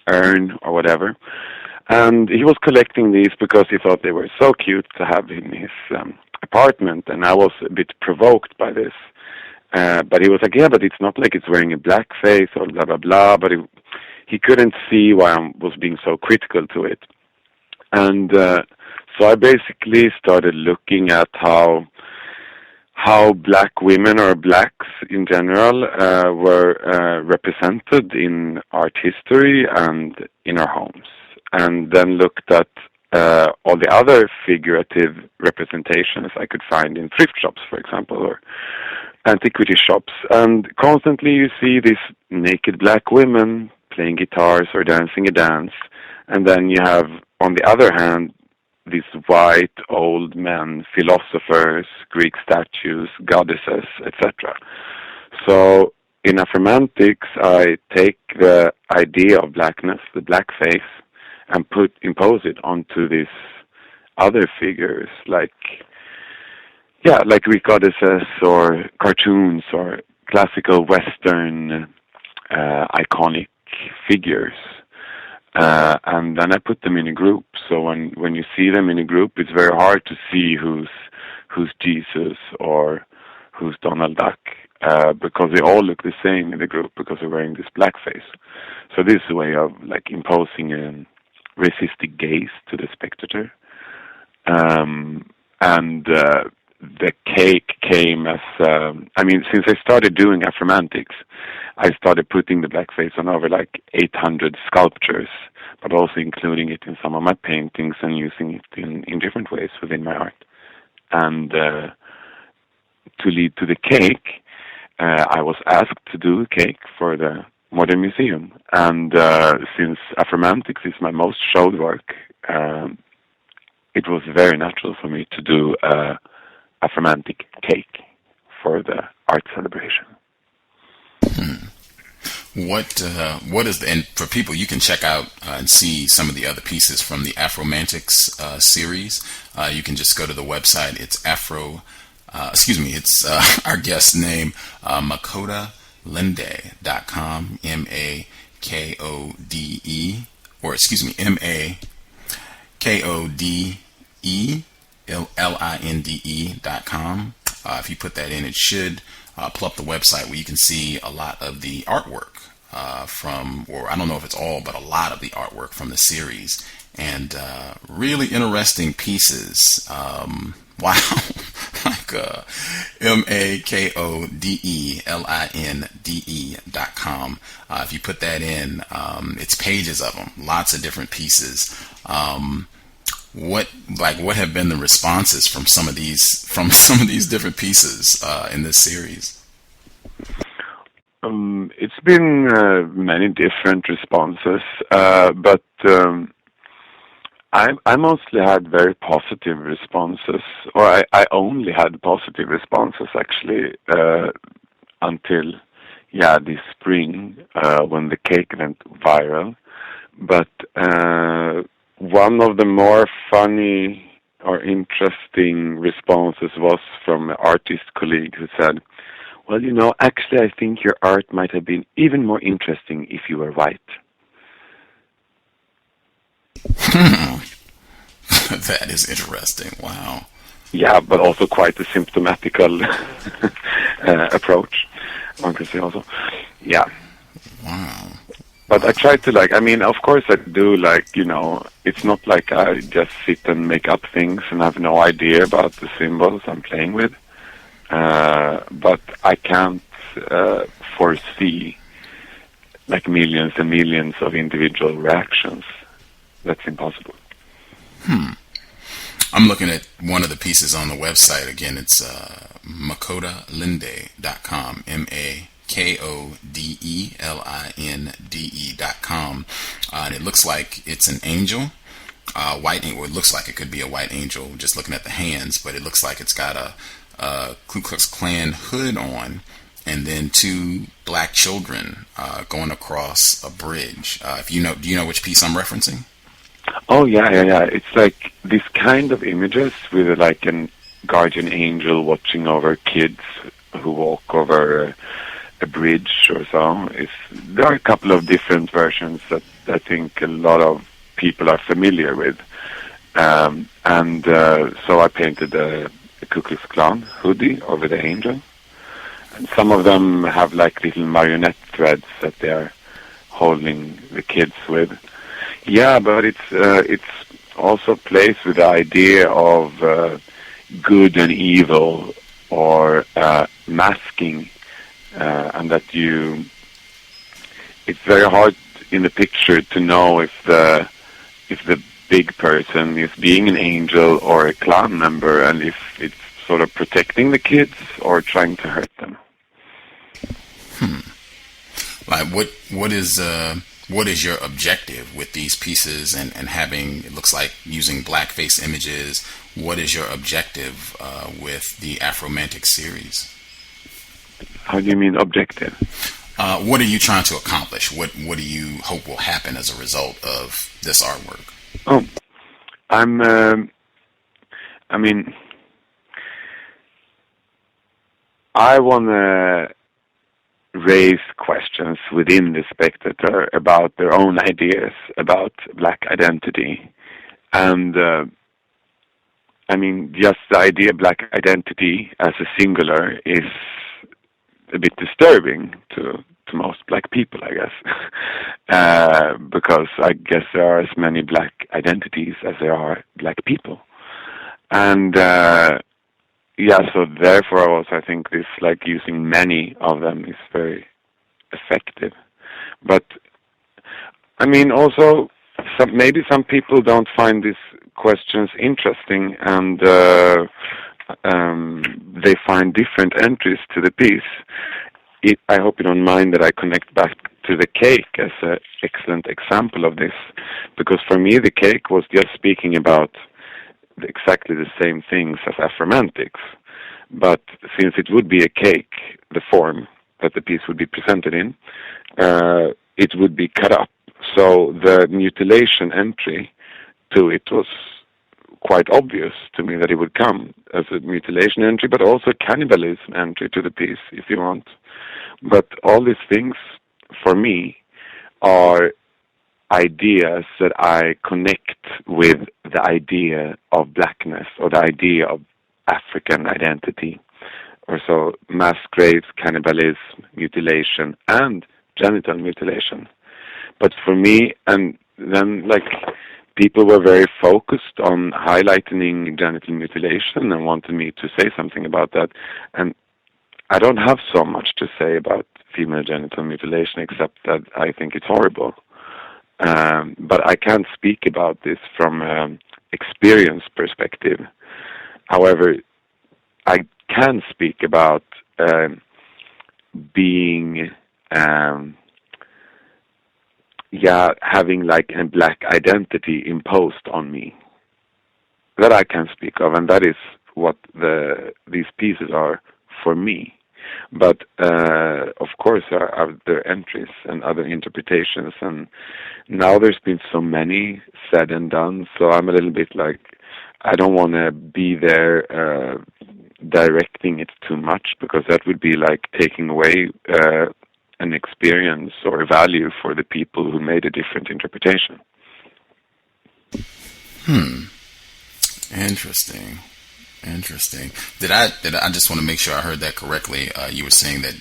urn or whatever. And he was collecting these because he thought they were so cute to have in his apartment, and I was a bit provoked by this. But he was like, yeah, but it's not like it's wearing a black face or blah, blah, blah. But he couldn't see why I was being so critical to it. And so I basically started looking at how black women or blacks in general were represented in art history and in our homes. And then looked at all the other figurative representations I could find in thrift shops, for example, or antiquity shops. And constantly you see these naked black women playing guitars or dancing a dance. And then you have, on the other hand, these white old men, philosophers, Greek statues, goddesses, etc. So in Afromantics, I take the idea of blackness, the blackface, and impose it onto these other figures, like Greek goddesses or cartoons or classical Western iconic figures. And then I put them in a group. So when you see them in a group, it's very hard to see who's Jesus or who's Donald Duck, because they all look the same in the group because they're wearing this blackface. So this is a way of like imposing a racistic gaze to the spectator. And the cake came as, since I started doing Afromantics, I started putting the blackface on over like 800 sculptures, but also including it in some of my paintings and using it in different ways within my art. And to lead to the cake, I was asked to do a cake for the Modern Museum. And since Afromantics is my most showed work, it was very natural for me to do a Afromantic cake for the art celebration. What is and for people, you can check out and see some of the other pieces from the Afromantics series. You can just go to the website. It's it's our guest's name, MakodeLinde.com, MAKODE, or MakodeLinde.com. If you put that in, it should pull up the website where you can see a lot of the artwork or I don't know if it's all, but a lot of the artwork from the series, and really interesting pieces. Wow. Like MakodeLinde.com. If you put that in, it's pages of them, lots of different pieces. What have been the responses from some of these different pieces in this series? It's been many different responses, but I mostly had very positive responses, or I only had positive responses actually until this spring when the cake went viral. But one of the more funny or interesting responses was from an artist colleague who said, "Well, actually I think your art might have been even more interesting if you were white." That is interesting. Wow. Yeah, but also quite a symptomatical approach, one could say also. Yeah. Wow. But I try to of course I do it's not like I just sit and make up things and have no idea about the symbols I'm playing with. But I can't foresee millions and millions of individual reactions. That's impossible. I'm looking at one of the pieces on the website. Again, it's MakodeLinde.com, MakodeLinde.com. And it looks like it's an angel, white angel. It looks like it could be a white angel just looking at the hands, but it looks like it's got a Ku Klux Klan hood on, and then two black children going across a bridge. Do you know which piece I'm referencing? Oh, yeah. It's like this kind of images with an guardian angel watching over kids who walk over a bridge or so. There are a couple of different versions that I think a lot of people are familiar with. So I painted a Ku Klux Klan hoodie over the angel. And some of them have little marionette threads that they are holding the kids with. Yeah, but it's also plays with the idea of good and evil, or masking, and that it's very hard in the picture to know if the big person is being an angel or a clan member, and if it's sort of protecting the kids or trying to hurt them. What is your objective with these pieces and having, it looks like, using blackface images? What is your objective with the Afromantic series? How do you mean objective? What are you trying to accomplish? What do you hope will happen as a result of this artwork? Oh, I want to raise questions within the spectator about their own ideas about black identity. And, just the idea of black identity as a singular is a bit disturbing to most black people, I guess. Because I guess there are as many black identities as there are black people. And, so therefore also I think this, like, using many of them is very effective. But, also, maybe some people don't find these questions interesting, and they find different entries to the piece. I hope you don't mind that I connect back to the cake as an excellent example of this, because for me the cake was just speaking about exactly the same things as Afromantics, but since it would be a cake, the form that the piece would be presented in, it would be cut up. So the mutilation entry to it was quite obvious to me that it would come as a mutilation entry, but also a cannibalism entry to the piece, if you want. But all these things, for me, are ideas that I connect with the idea of blackness or the idea of African identity, or so mass graves, cannibalism, mutilation, and genital mutilation. But for me, and then people were very focused on highlighting genital mutilation and wanted me to say something about that, and I don't have so much to say about female genital mutilation except that I think it's horrible. But I can't speak about this from an experience perspective. However, I can speak about being, having like a black identity imposed on me. That I can speak of, and that is what these pieces are for me. But of course there are other entries and other interpretations, and now there's been so many said and done, so I'm a little bit like, I don't want to be there directing it too much, because that would be like taking away an experience or a value for the people who made a different interpretation. Interesting. Did I just want to make sure I heard that correctly? You were saying that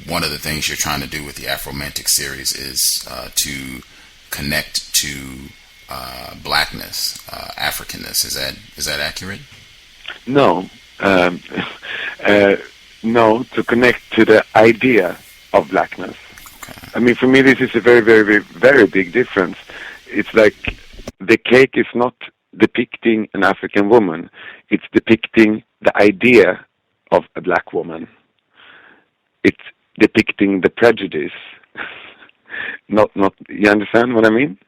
one of the things you're trying to do with the Afromantic series is to connect to blackness, Africanness. Is that accurate? No. No, to connect to the idea of blackness. Okay. I mean, for me, this is a very, very, very, very big difference. It's like the cake is not depicting an African woman. It's depicting the idea of a black woman. It's depicting the prejudice. Not. You understand what I mean?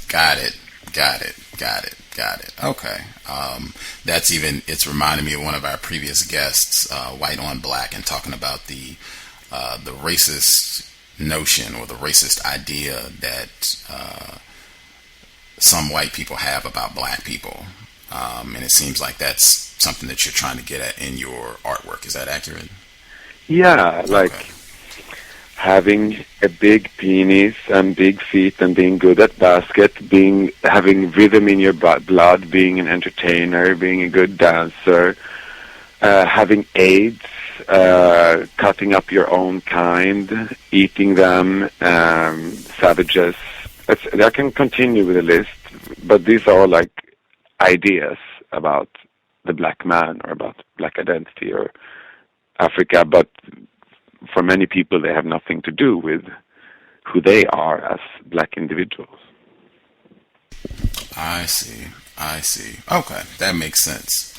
Got it. Okay. It's reminding me of one of our previous guests, White on Black, and talking about the racist notion or the racist idea that some white people have about black people. And it seems like that's something that you're trying to get at in your artwork. Is that accurate? Yeah, like having a big penis and big feet and being good at basket, having rhythm in your blood, being an entertainer, being a good dancer, having AIDS, cutting up your own kind, eating them, savages. I can continue with the list, but these are all like ideas about the black man or about black identity or Africa, but for many people they have nothing to do with who they are as black individuals. I see. Okay, that makes sense.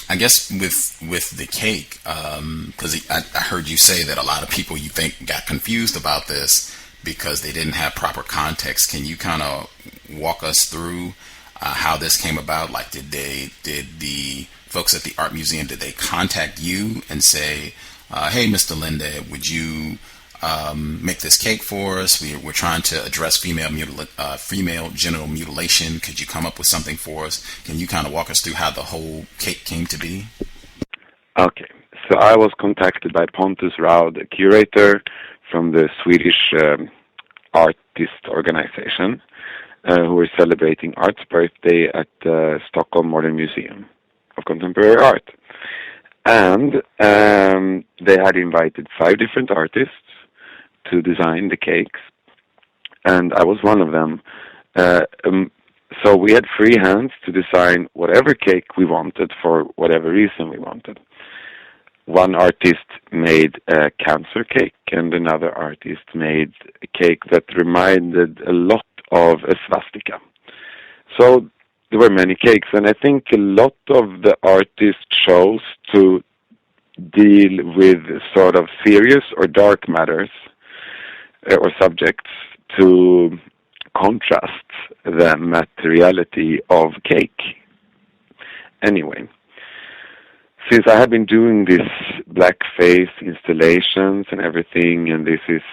I guess with the cake, because I heard you say that a lot of people you think got confused about this because they didn't have proper context. Can you kind of walk us through how this came about? Like, did the folks at the art museum, did they contact you and say, hey, Mr. Linde, would you make this cake for us? We're trying to address female genital mutilation. Could you come up with something for us? Can you kind of walk us through how the whole cake came to be? Okay, so I was contacted by Pontus Raud, a curator from the Swedish artist organization, who were celebrating Art's birthday at the Stockholm Modern Museum of Contemporary Art. And they had invited 5 different artists to design the cakes, and I was one of them. So we had free hands to design whatever cake we wanted for whatever reason we wanted. One artist made a cancer cake, and another artist made a cake that reminded a lot of a swastika. So there were many cakes, and I think a lot of the artists chose to deal with sort of serious or dark matters or subjects to contrast the materiality of cake. Anyway, since I have been doing this blackface installations and everything, and this is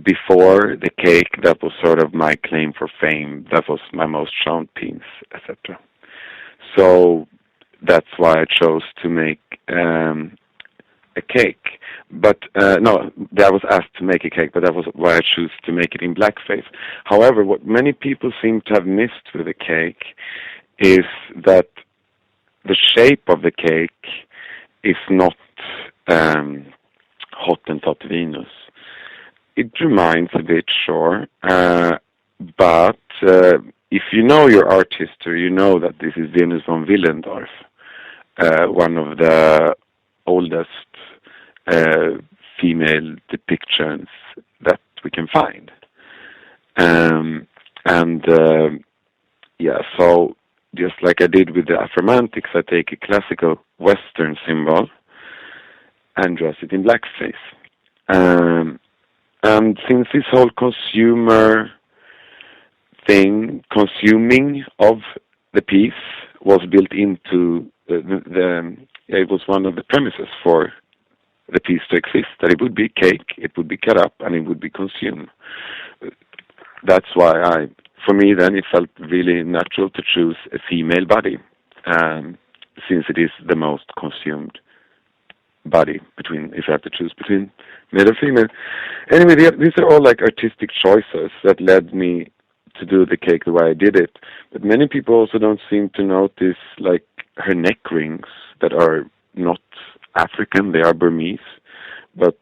before the cake, that was sort of my claim for fame. That was my most shown piece, etc. So that's why I chose to make a cake. But no, I was asked to make a cake, but that was why I chose to make it in blackface. However, what many people seem to have missed with the cake is that the shape of the cake is not Hottentot Venus. It reminds a bit, sure, but if you know your art history, you know that this is Venus von Willendorf, one of the oldest female depictions that we can find. So just like I did with the Afromantics, I take a classical Western symbol and dress it in blackface. And since this whole consumer thing, consuming of the piece was built into it was one of the premises for the piece to exist, that it would be cake, it would be cut up, and it would be consumed. That's why for me then, it felt really natural to choose a female body, since it is the most consumed body if I have to choose between male or female. Anyway, these are all like artistic choices that led me to do the cake the way I did it. But many people also don't seem to notice like her neck rings that are not African, they are Burmese, but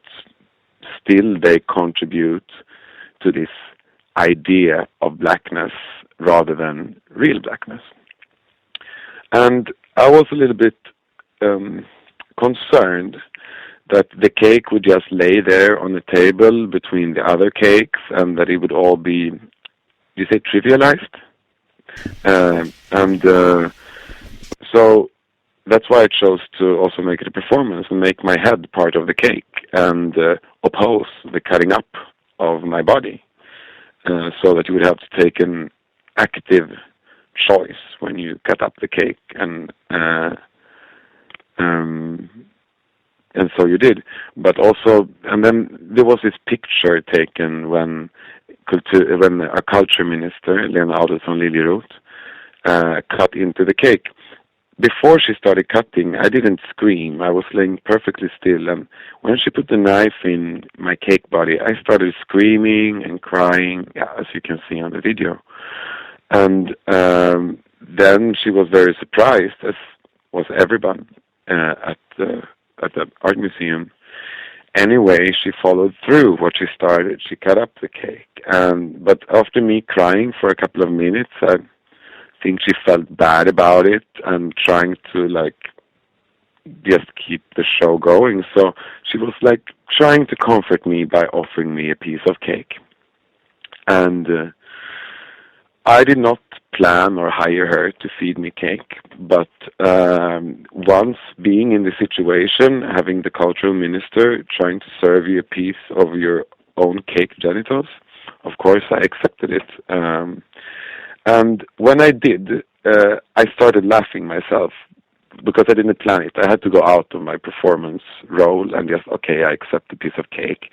still they contribute to this idea of blackness rather than real blackness. And I was a little bit concerned that the cake would just lay there on the table between the other cakes and that it would all be, you say, trivialized? So that's why I chose to also make it a performance and make my head part of the cake and oppose the cutting up of my body, so that you would have to take an active choice when you cut up the cake, and so you did. But also, and then there was this picture taken when a culture minister, Lena Adelsohn Liljeroth, cut into the cake. Before she started cutting, I didn't scream. I was laying perfectly still, and when she put the knife in my cake body, I started screaming and crying, as you can see on the video. And then she was very surprised, as was everyone at the art museum. Anyway, she followed through what she started. She cut up the cake, but after me crying for a couple of minutes, I think she felt bad about it and trying to just keep the show going. So she was trying to comfort me by offering me a piece of cake. And I did not plan or hire her to feed me cake, but once being in the situation, having the cultural minister trying to serve you a piece of your own cake genitals, of course I accepted it. And when I did, I started laughing myself because I didn't plan it. I had to go out of my performance role and just, okay, I accept a piece of cake.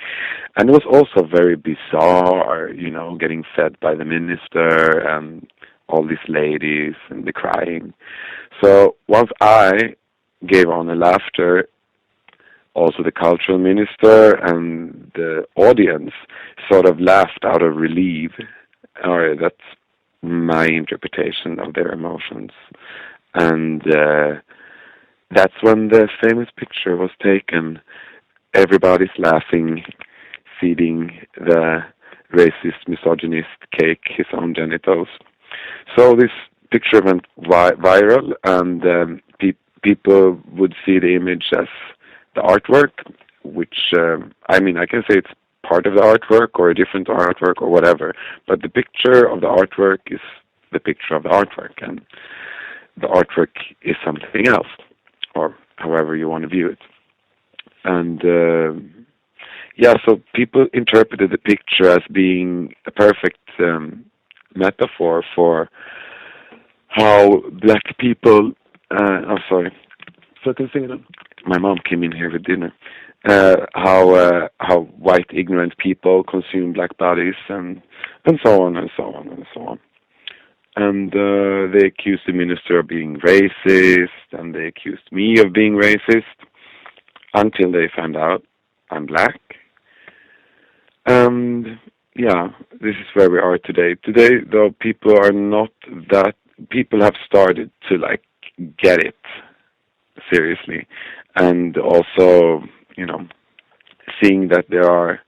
And it was also very bizarre, you know, getting fed by the minister and all these ladies and the crying. So once I gave on a laughter, also the cultural minister and the audience sort of laughed out of relief. Or that's my interpretation of their emotions. And that's when the famous picture was taken. Everybody's laughing, feeding the racist, misogynist cake his own genitals. So this picture went viral, and people would see the image as the artwork, which, I mean, I can say it's part of the artwork or a different artwork or whatever, but the picture of the artwork is the picture of the artwork, and the artwork is something else, or however you want to view it. And yeah, so people interpreted the picture as being a perfect metaphor for how black people, sorry, so I can sing it. My mom came in here with dinner. How white ignorant people consume black bodies and so on and so on and so on. And they accused the minister of being racist, and they accused me of being racist, until they found out I'm black. And yeah, this is where we are today. Today, though, people have started to like get it seriously, and also, you know, seeing that there are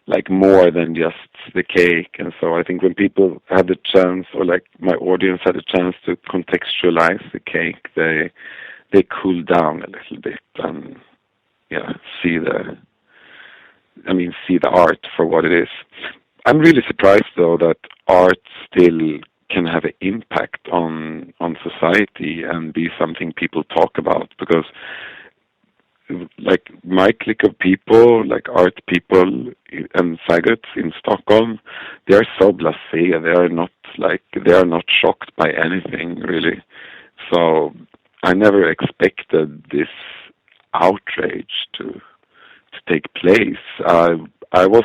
like more than just the cake. And so I think when people had the chance, or like my audience had a chance to contextualize the cake, they cooled down a little bit and see the art for what it is. I'm really surprised though that art still can have an impact on society and be something people talk about, because like my clique of people, like art people and faggots in Stockholm, they are so blasé. They are not shocked by anything really. So I never expected this outrage to take place. I was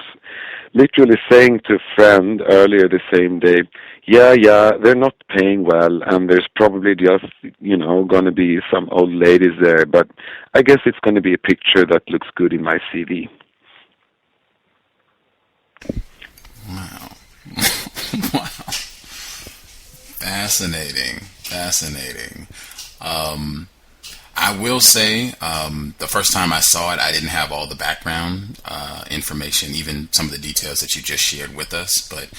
literally saying to a friend earlier the same day, yeah, they're not paying well, and there's probably just, going to be some old ladies there, but I guess it's going to be a picture that looks good in my CV. Wow. Wow. Fascinating. I will say, the first time I saw it, I didn't have all the background information, even some of the details that you just shared with us, but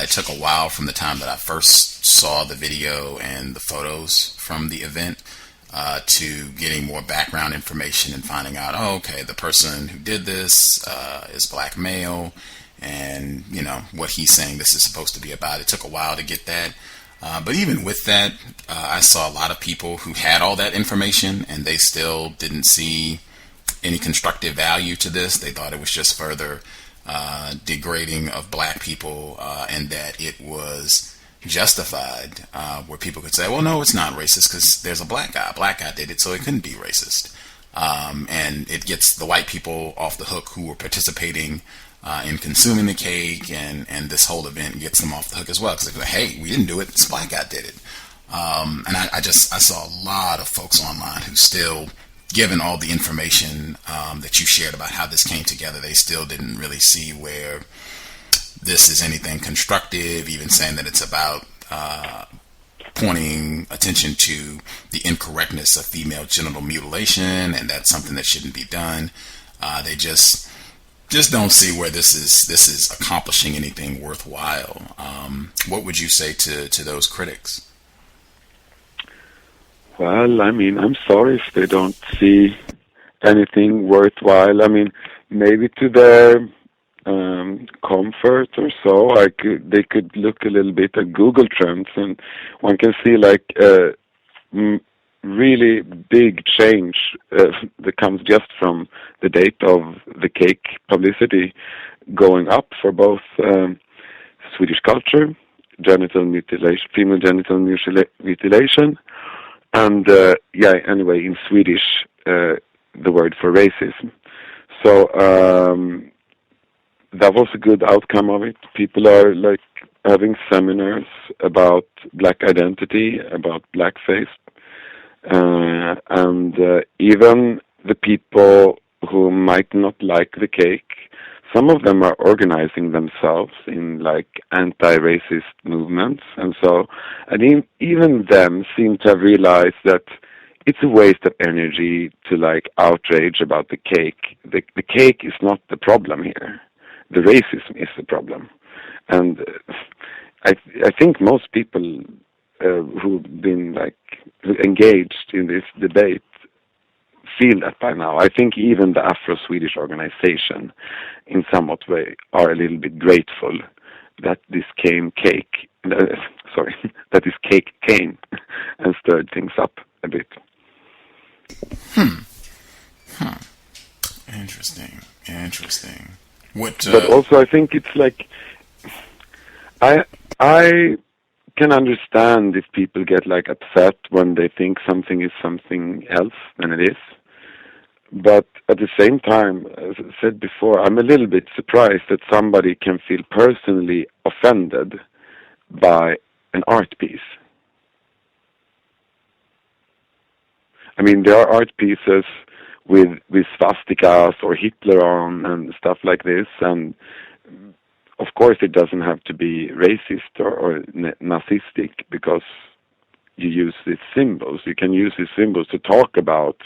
it took a while from the time that I first saw the video and the photos from the event to getting more background information and finding out, the person who did this is black male, and, what he's saying this is supposed to be about. It took a while to get that. But even with that, I saw a lot of people who had all that information and they still didn't see any constructive value to this. They thought it was just further degrading of black people, and that it was justified, where people could say, well, no, it's not racist because there's a black guy. A black guy did it, so it couldn't be racist. And it gets the white people off the hook who were participating in consuming the cake, and this whole event gets them off the hook as well, because they're like, hey, we didn't do it, this black guy did it. And I saw a lot of folks online who still, given all the information that you shared about how this came together, they still didn't really see where this is anything constructive, even saying that it's about pointing attention to the incorrectness of female genital mutilation, and that's something that shouldn't be done. They just don't see where this is accomplishing anything worthwhile. What would you say to those critics? Well, I'm sorry if they don't see anything worthwhile. Maybe to their comfort or so, they could look a little bit at Google Trends, and one can see really big change that comes just from the date of the cake publicity going up for both Swedish culture, genital mutilation, female genital mutilation, and anyway, in Swedish, the word for racism. So that was a good outcome of it. People are like having seminars about black identity, about blackface, and even the people who might not like the cake, some of them are organizing themselves in like anti-racist movements, and so, and even them seem to have realized that it's a waste of energy to like outrage about the cake. The cake is not the problem here. The racism is the problem. And I think most people who've been like engaged in this debate feel that by now. I think even the Afro-Swedish organization in somewhat way are a little bit grateful that this cake came and stirred things up a bit. Interesting. What? But also, I think it's like I can understand if people get like upset when they think something is something else than it is. But at the same time, as I said before, I'm a little bit surprised that somebody can feel personally offended by an art piece. I mean, there are art pieces with swastikas or Hitler on and stuff like this, and of course it doesn't have to be racist or Nazistic because you use these symbols. You can use these symbols to talk about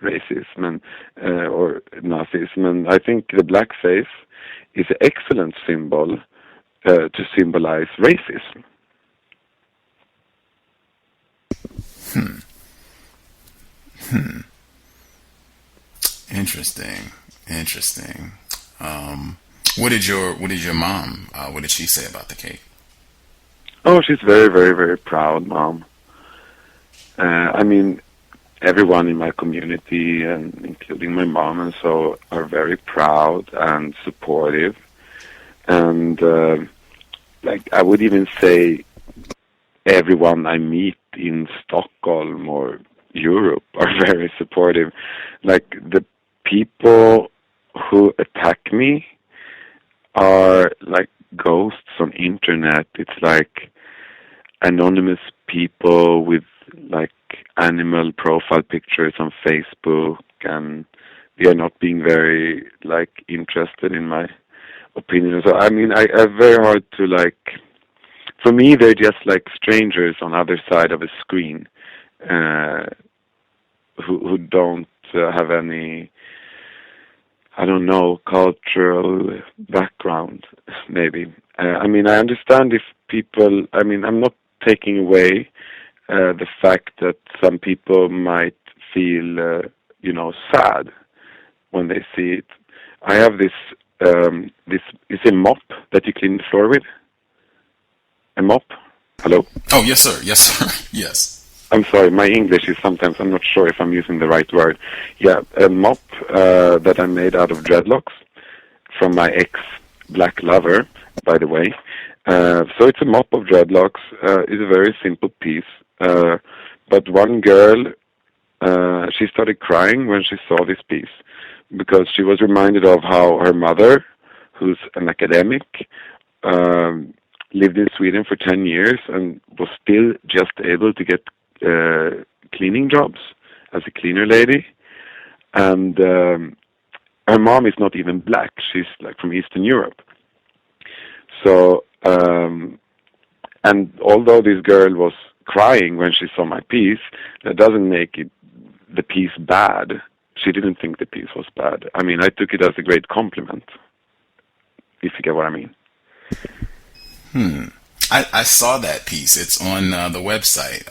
racism and or Nazism, and I think the blackface is an excellent symbol to symbolize racism. Interesting. What did your mom? What did she say about the cake? Oh, she's very, very, very proud, Mom. I mean, everyone in my community, and including my mom, and so are very proud and supportive. And like I would even say, everyone I meet in Stockholm or Europe are very supportive. Like the people who attack me are like ghosts on internet. It's like anonymous people with like animal profile pictures on Facebook, and they are not being very like interested in my opinion. So I mean, I have very hard to like. For me, they're just like strangers on the other side of a screen, who don't have any, I don't know, cultural background, maybe. I mean, I understand if people, I mean, I'm not taking away the fact that some people might feel, sad when they see it. I have this is a mop that you clean the floor with. A mop? Hello? Oh, yes, sir. Yes. I'm sorry, my English is sometimes, I'm not sure if I'm using the right word. Yeah, a mop that I made out of dreadlocks from my ex-black lover, by the way. So it's a mop of dreadlocks. It's a very simple piece. But one girl, she started crying when she saw this piece because she was reminded of how her mother, who's an academic, lived in Sweden for 10 years and was still just able to get cleaning jobs as a cleaner lady. And her mom is not even black. She's like from Eastern Europe. So, and although this girl was crying when she saw my piece, that doesn't make the piece bad. She didn't think the piece was bad. I mean, I took it as a great compliment, if you get what I mean. I saw that piece. It's on the website,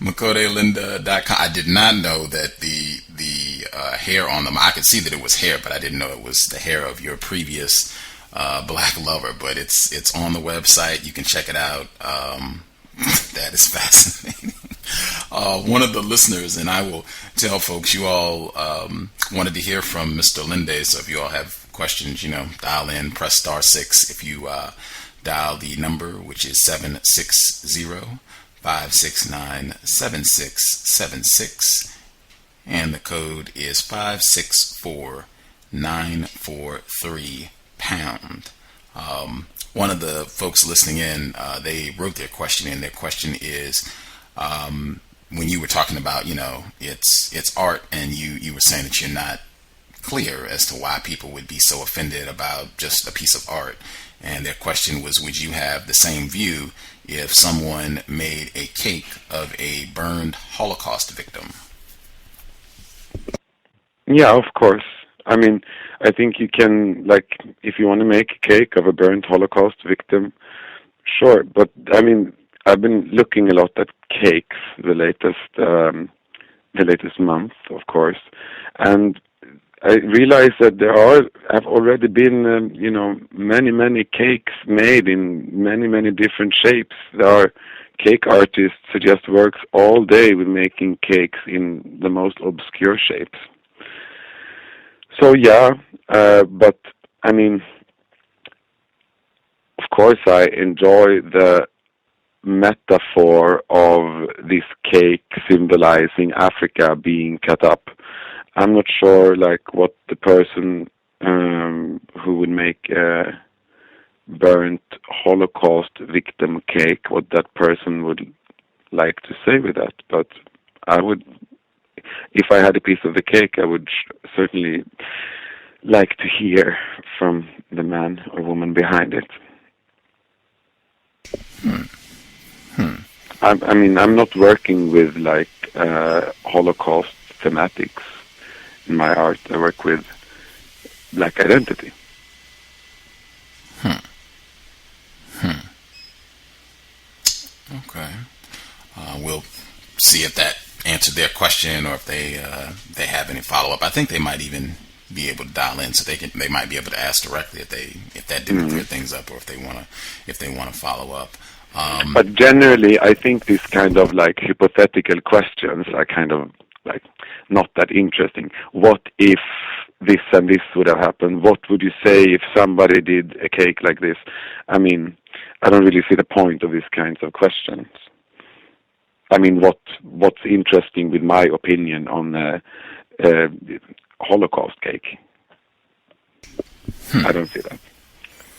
MakodeLinde.com. I did not know that the hair on them. I could see that it was hair, but I didn't know it was the hair of your previous black lover. But it's on the website. You can check it out. That is fascinating. One of the listeners, and I will tell folks, you all wanted to hear from Mr. Linde. So if you all have questions, dial in, press *6 if you dial the number, which is 760-569-7676, and the code is 564943 pound. One of the folks listening in, they wrote their question, and their question is, when you were talking about, it's art, and you were saying that you're not clear as to why people would be so offended about just a piece of art. And their question was, would you have the same view if someone made a cake of a burned Holocaust victim? Yeah, of course. I mean, I think you can, like, if you want to make a cake of a burnt Holocaust victim, sure. But, I mean, I've been looking a lot at cakes the latest month, of course. And I realized that have already been, many cakes made in many different shapes. There are cake artists who just works all day with making cakes in the most obscure shapes. So yeah, but I mean, of course I enjoy the metaphor of this cake symbolizing Africa being cut up. I'm not sure like what the person who would make a burnt Holocaust victim cake, what that person would like to say with that, but I would, if I had a piece of the cake, I would certainly like to hear from the man or woman behind it. I mean, I'm not working with like Holocaust thematics in my art. I work with Black identity. Okay. We'll see if that answered their question, or if they have any follow up. I think they might even be able to dial in, so they might be able to ask directly if that didn't clear things up, or if they want to follow up. But generally, I think these kind of like hypothetical questions are kind of like not that interesting. What if this and this would have happened? What would you say if somebody did a cake like this? I mean, I don't really see the point of these kinds of questions. I mean, what's interesting with my opinion on Holocaust cake? I don't see that.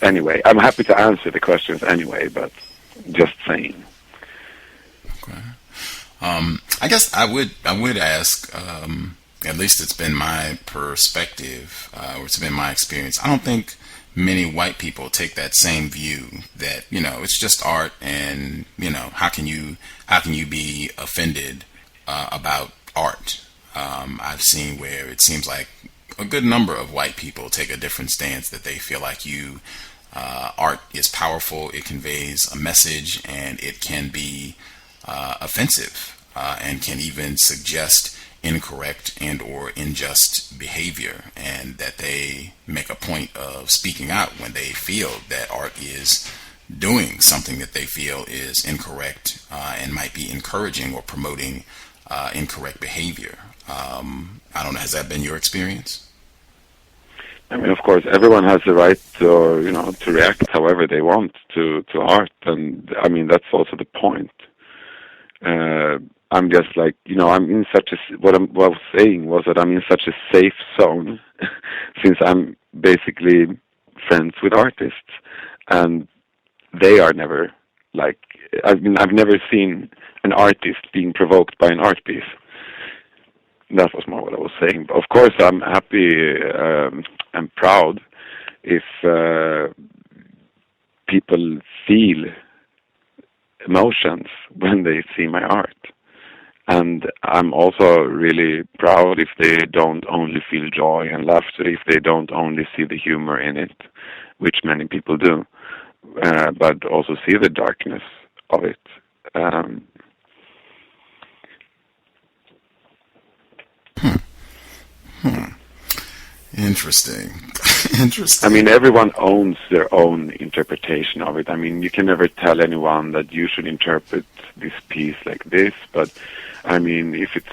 Anyway, I'm happy to answer the questions anyway, but just saying. Okay. I guess I would ask, at least it's been my perspective, or it's been my experience. I don't think many white people take that same view that, it's just art, and, how can you be offended about art? I've seen where it seems like a good number of white people take a different stance, that they feel like art is powerful, it conveys a message, and it can be offensive, and can even suggest incorrect and or unjust behavior, and that they make a point of speaking out when they feel that art is doing something that they feel is incorrect, and might be encouraging or promoting incorrect behavior. I don't know, has that been your experience? I mean, of course, everyone has the right to, to react however they want to art, and I mean that's also the point. I'm just like, I'm in such a, what I was saying was that I'm in such a safe zone since I'm basically friends with artists, and they are never like, I've never seen an artist being provoked by an art piece. That was more what I was saying. But of course, I'm happy and proud if people feel emotions when they see my art. And I'm also really proud if they don't only feel joy and laughter, if they don't only see the humor in it, which many people do, but also see the darkness of it. Interesting. I mean, everyone owns their own interpretation of it. I mean, you can never tell anyone that you should interpret this piece like this, but I mean, if it's,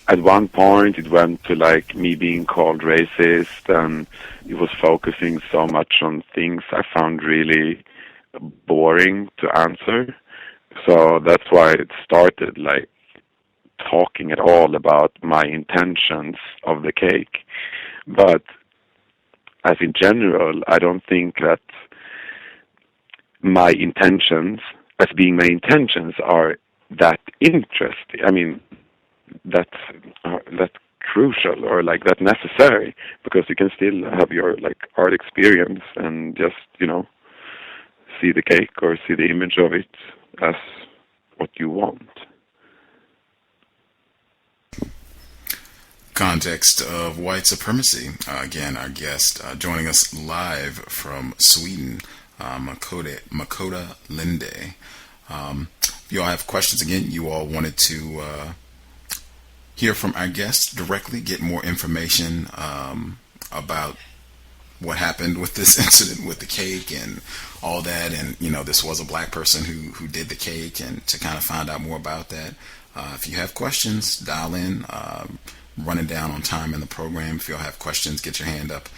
at one point it went to like me being called racist, and it was focusing so much on things I found really boring to answer. So that's why it started, like, talking at all about my intentions of the cake. But as in general, I don't think that my intentions, as being my intentions, are that interesting. I mean, that's crucial or like that necessary, because you can still have your like art experience and just see the cake or see the image of it as what you want. Context of White Supremacy. Again, our guest joining us live from Sweden, Makode Linde. If you all have questions, again, you all wanted to hear from our guest directly, get more information about what happened with this incident with the cake and all that, and this was a black person who did the cake, and to kind of find out more about that. If you have questions, dial in. Running down on time in the program. If you all have questions, get your hand up.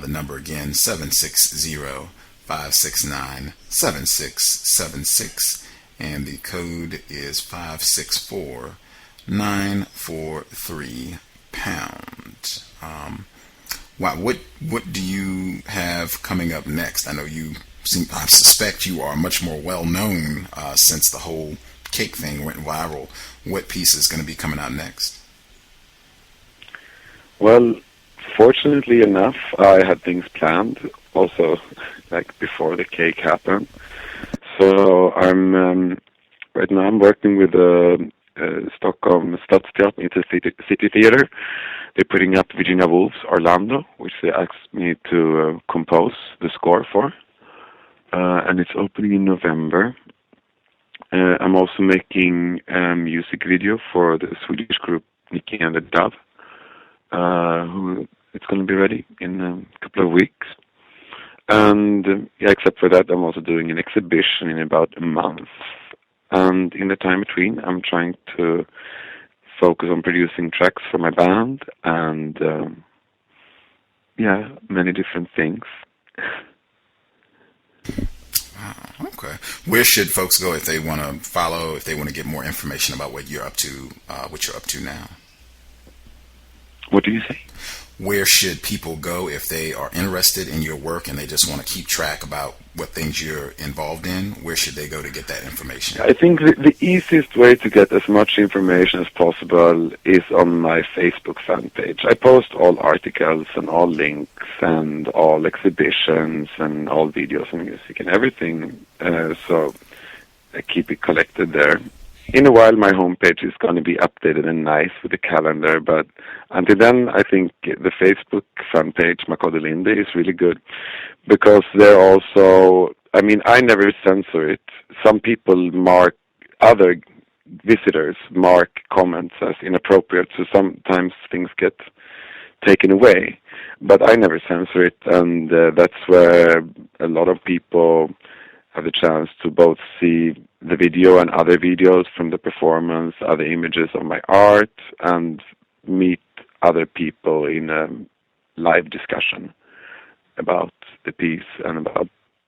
The number again, 760-569-7676, and the code is 564943 pound. What do you have coming up next? I know I suspect you are much more well known since the whole cake thing went viral. What piece is going to be coming out next? Well, fortunately enough, I had things planned also, like before the cake happened. So right now I'm working with Stockholm Stadsteatern City Theater. They're putting up Virginia Woolf's Orlando, which they asked me to compose the score for, and it's opening in November. I'm also making a music video for the Swedish group Nicky and the Dove. Who it's going to be ready in a couple of weeks. And except for that, I'm also doing an exhibition in about a month. And in the time between, I'm trying to focus on producing tracks for my band and many different things. Wow, okay. Where should folks go if they want to follow, if they want to get more information about what you're up to now? What do you say? Where should people go if they are interested in your work and they just want to keep track about what things you're involved in? Where should they go to get that information? I think the easiest way to get as much information as possible is on my Facebook fan page. I post all articles and all links and all exhibitions and all videos and music and everything. So I keep it collected there. In a while, my homepage is going to be updated and nice with the calendar, but until then, I think the Facebook fan page, Makode Linde, is really good, because they're also, I never censor it. Some people other visitors mark comments as inappropriate, so sometimes things get taken away, but I never censor it, and that's where a lot of people have the chance to both see the video and other videos from the performance, other images of my art, and meet other people in a live discussion about the piece and about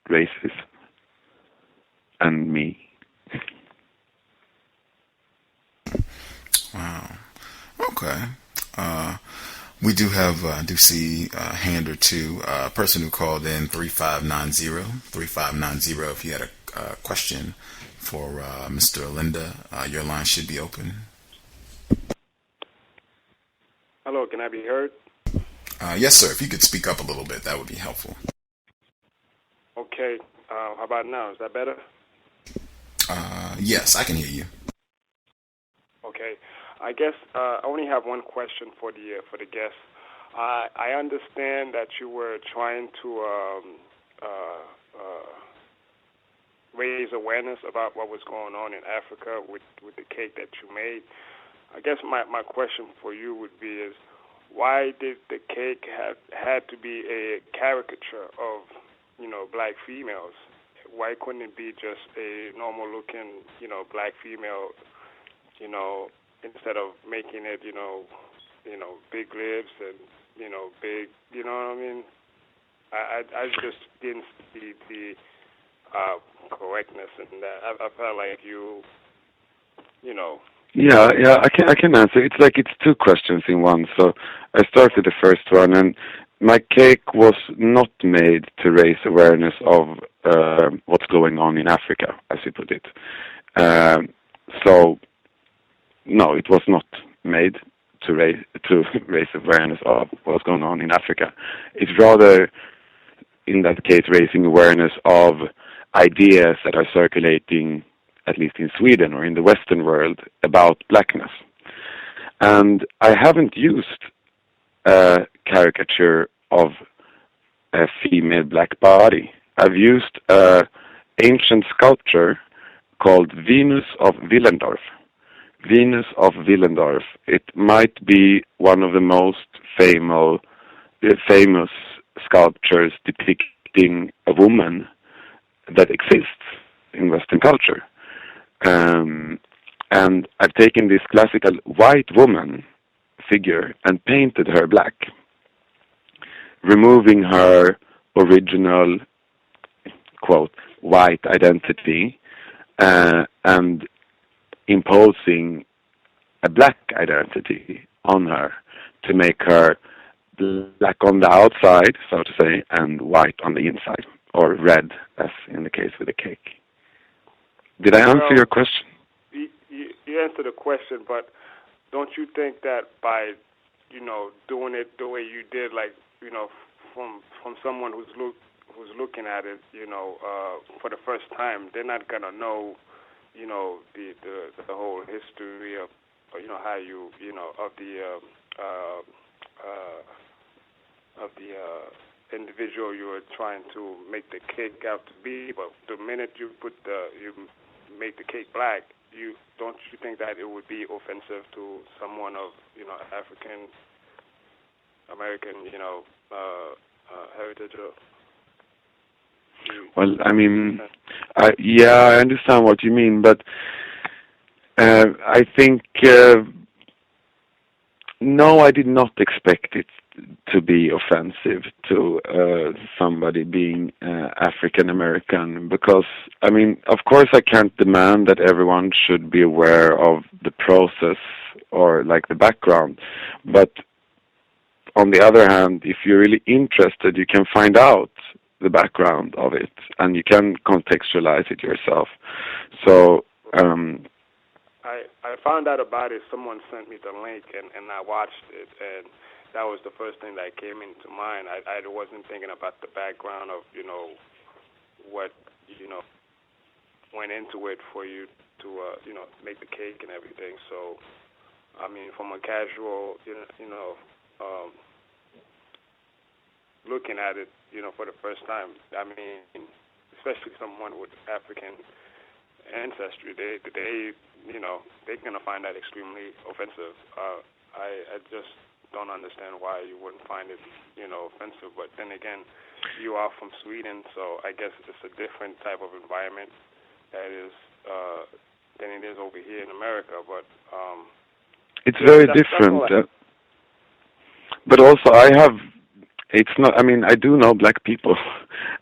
racism and me. Wow. Okay. We do have, I do see a hand or two. A person who called in 3590. If you had a question for Mr. Linde, your line should be open. Hello, can I be heard? Yes, sir. If you could speak up a little bit, that would be helpful. Okay. How about now? Is that better? Yes, I can hear you. Okay. I guess I only have one question for the guest. I understand that you were trying to raise awareness about what was going on in Africa with the cake that you made. I guess my question for you would be is, why did the cake had to be a caricature of black females? Why couldn't it be just a normal looking black female, instead of making it big lips and big, you know what I mean? I just didn't see the correctness in that. I felt like you know. Yeah, I can answer. It's two questions in one. So I started the first one, and my cake was not made to raise awareness of what's going on in Africa, as you put it. So no, it was not made to raise awareness of what's going on in Africa. It's rather, in that case, raising awareness of ideas that are circulating, at least in Sweden or in the Western world, about blackness. And I haven't used a caricature of a female black body. I've used an ancient sculpture called Venus of Willendorf. Venus of Willendorf. It might be one of the most famous sculptures depicting a woman that exists in Western culture. And I've taken this classical white woman figure and painted her black, removing her original, quote, white identity, and imposing a black identity on her to make her black on the outside, so to say, and white on the inside, or red, as in the case with the cake. Did I answer your question? You answered the question, but don't you think that by, doing it the way you did, like, from someone who's looking at it, for the first time, they're not gonna know, the whole history of, how you, of the individual you were trying to make the cake out to be. But the minute you make the cake black, don't you think that it would be offensive to someone of African American heritage? Well, I mean, I understand what you mean, but I think no, I did not expect it to be offensive to somebody being African American, because, I mean, of course I can't demand that everyone should be aware of the process or like the background, but on the other hand, if you're really interested, you can find out the background of it and you can contextualize it yourself. So I found out about it. Someone sent me the link, and I watched it, and that was the first thing that came into mind. I wasn't thinking about the background of what went into it for you to make the cake and everything. So I mean, from a casual looking at it for the first time, I mean, especially someone with African ancestry, they're gonna find that extremely offensive. I just don't understand why you wouldn't find it, offensive. But then again, you are from Sweden, so I guess it's a different type of environment that is than it is over here in America. But it's very different. But also, it's not. I mean, I do know black people,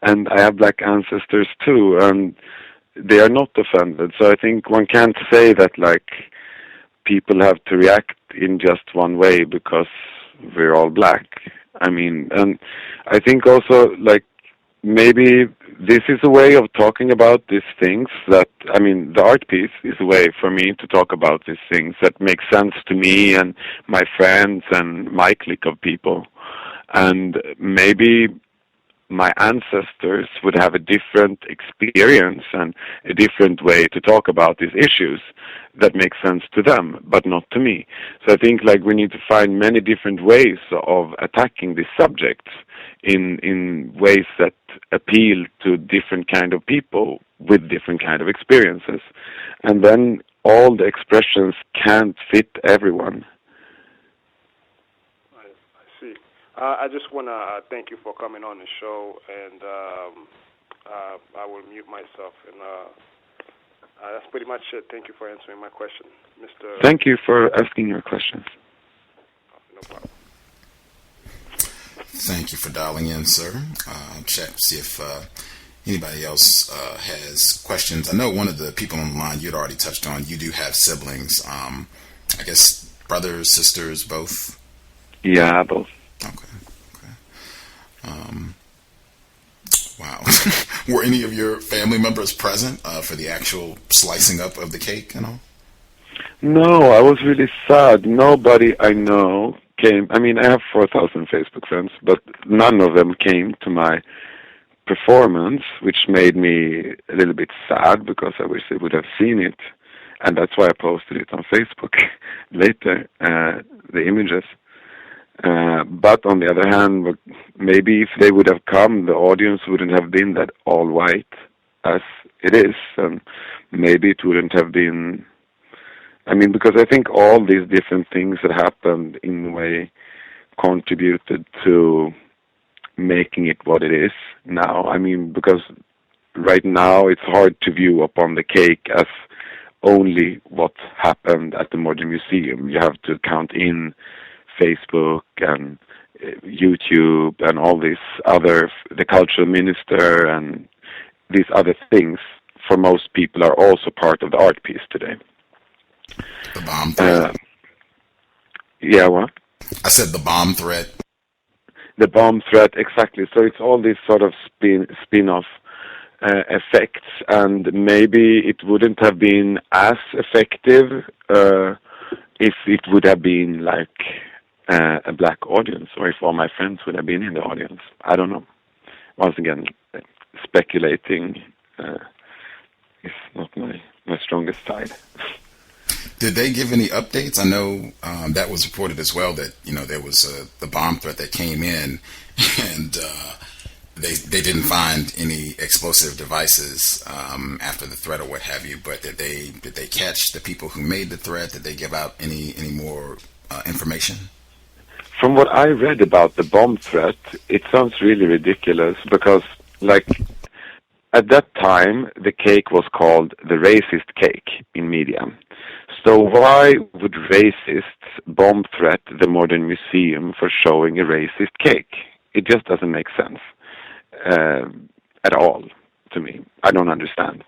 and I have black ancestors too, and they are not offended. So I think one can't say that like people have to react in just one way because we're all black. I mean, and I think also like maybe this is a way of talking about these things that, I mean, the art piece is a way for me to talk about these things that make sense to me and my friends and my clique of people. And maybe my ancestors would have a different experience and a different way to talk about these issues that make sense to them, but not to me. So I think like we need to find many different ways of attacking this subject in ways that appeal to different kind of people with different kind of experiences. And then all the expressions can't fit everyone. I just want to thank you for coming on the show, and I will mute myself. And that's pretty much it. Thank you for answering my question, Mr. Thank you for asking your questions. No problem. Thank you for dialing in, sir. Check, see if anybody else has questions. I know one of the people on the line you'd already touched on. You do have siblings. I guess brothers, sisters, both. Yeah, both. Okay. Wow. Were any of your family members present for the actual slicing up of the cake and all? No, I was really sad. Nobody I know came. I mean, I have 4,000 Facebook friends, but none of them came to my performance, which made me a little bit sad because I wish they would have seen it. And that's why I posted it on Facebook later, the images. But on the other hand, maybe if they would have come, the audience wouldn't have been that all white as it is. And maybe it wouldn't have been, I mean, because I think all these different things that happened in a way contributed to making it what it is now. I mean, because right now it's hard to view upon the cake as only what happened at the Modern Museum. You have to count in Facebook and YouTube and all these other, the cultural minister and these other things, for most people, are also part of the art piece today. The bomb threat. Yeah, what? I said the bomb threat. The bomb threat, exactly. So it's all these sort of spin-off effects, and maybe it wouldn't have been as effective if it would have been like a black audience, or if all my friends would have been in the audience. I don't know. Once again, speculating is not my strongest side. Did they give any updates? I know that was reported as well, that there was the bomb threat that came in, and they didn't find any explosive devices after the threat or what have you. But did they catch the people who made the threat? Did they give out any more information? From what I read about the bomb threat, it sounds really ridiculous because, like, at that time, the cake was called the racist cake in media. So why would racists bomb threat the Modern Museum for showing a racist cake? It just doesn't make sense at all to me. I don't understand.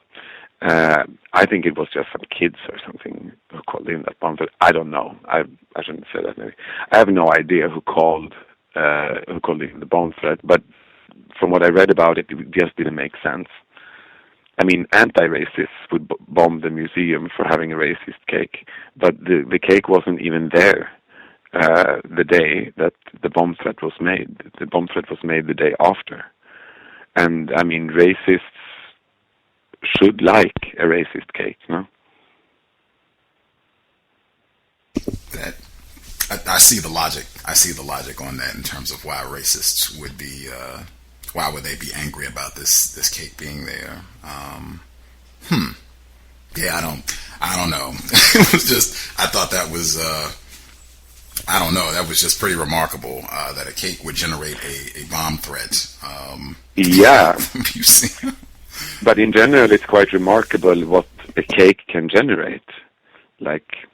I think it was just some kids or something who called in that bomb threat. I don't know. I shouldn't say that maybe. I have no idea who called in the bomb threat, but from what I read about it, it just didn't make sense. I mean, anti-racists would bomb the museum for having a racist cake, but the cake wasn't even there the day that the bomb threat was made. The bomb threat was made the day after. And, I mean, racists should like a racist cake, no? That I see the logic. I see the logic on that in terms of why racists would be. Why would they be angry about this cake being there? Yeah, I don't know. It was just, I thought that was. I don't know. That was just pretty remarkable that a cake would generate a bomb threat. Yeah. You see. But in general, it's quite remarkable what a cake can generate, like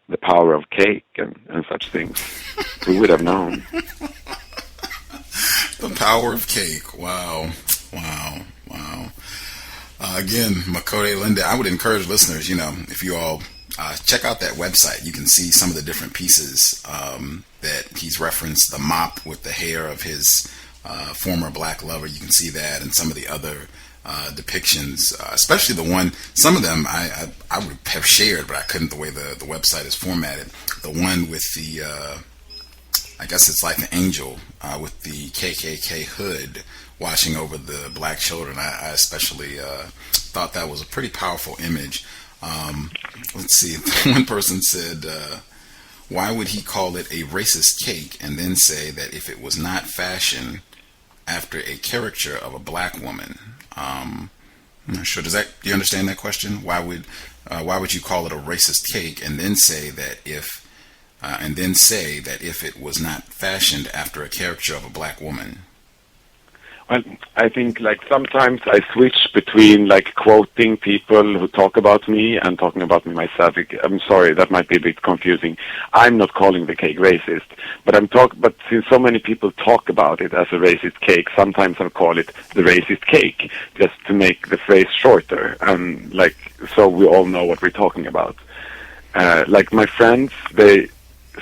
the power of cake and such things. Who would have known? The power of cake. Wow. Again, Makode Linde, I would encourage listeners, if you all check out that website, you can see some of the different pieces that he's referenced. The mop with the hair of his former black lover, you can see that, and some of the other depictions, especially the one, some of them I would have shared, but I couldn't the way the website is formatted. The one with the, I guess it's like an angel with the KKK hood watching over the black children. I especially thought that was a pretty powerful image. Let's see, one person said, why would he call it a racist cake and then say that if it was not fashioned after a caricature of a black woman? I'm not sure. Do you understand that question? Why would you call it a racist cake and then say that if it was not fashioned after a caricature of a black woman? Well, I think like sometimes I switch between like quoting people who talk about me and talking about me myself. I'm sorry, that might be a bit confusing. I'm not calling the cake racist, but since so many people talk about it as a racist cake, sometimes I'll call it the racist cake just to make the phrase shorter and like so we all know what we're talking about. Like my friends, they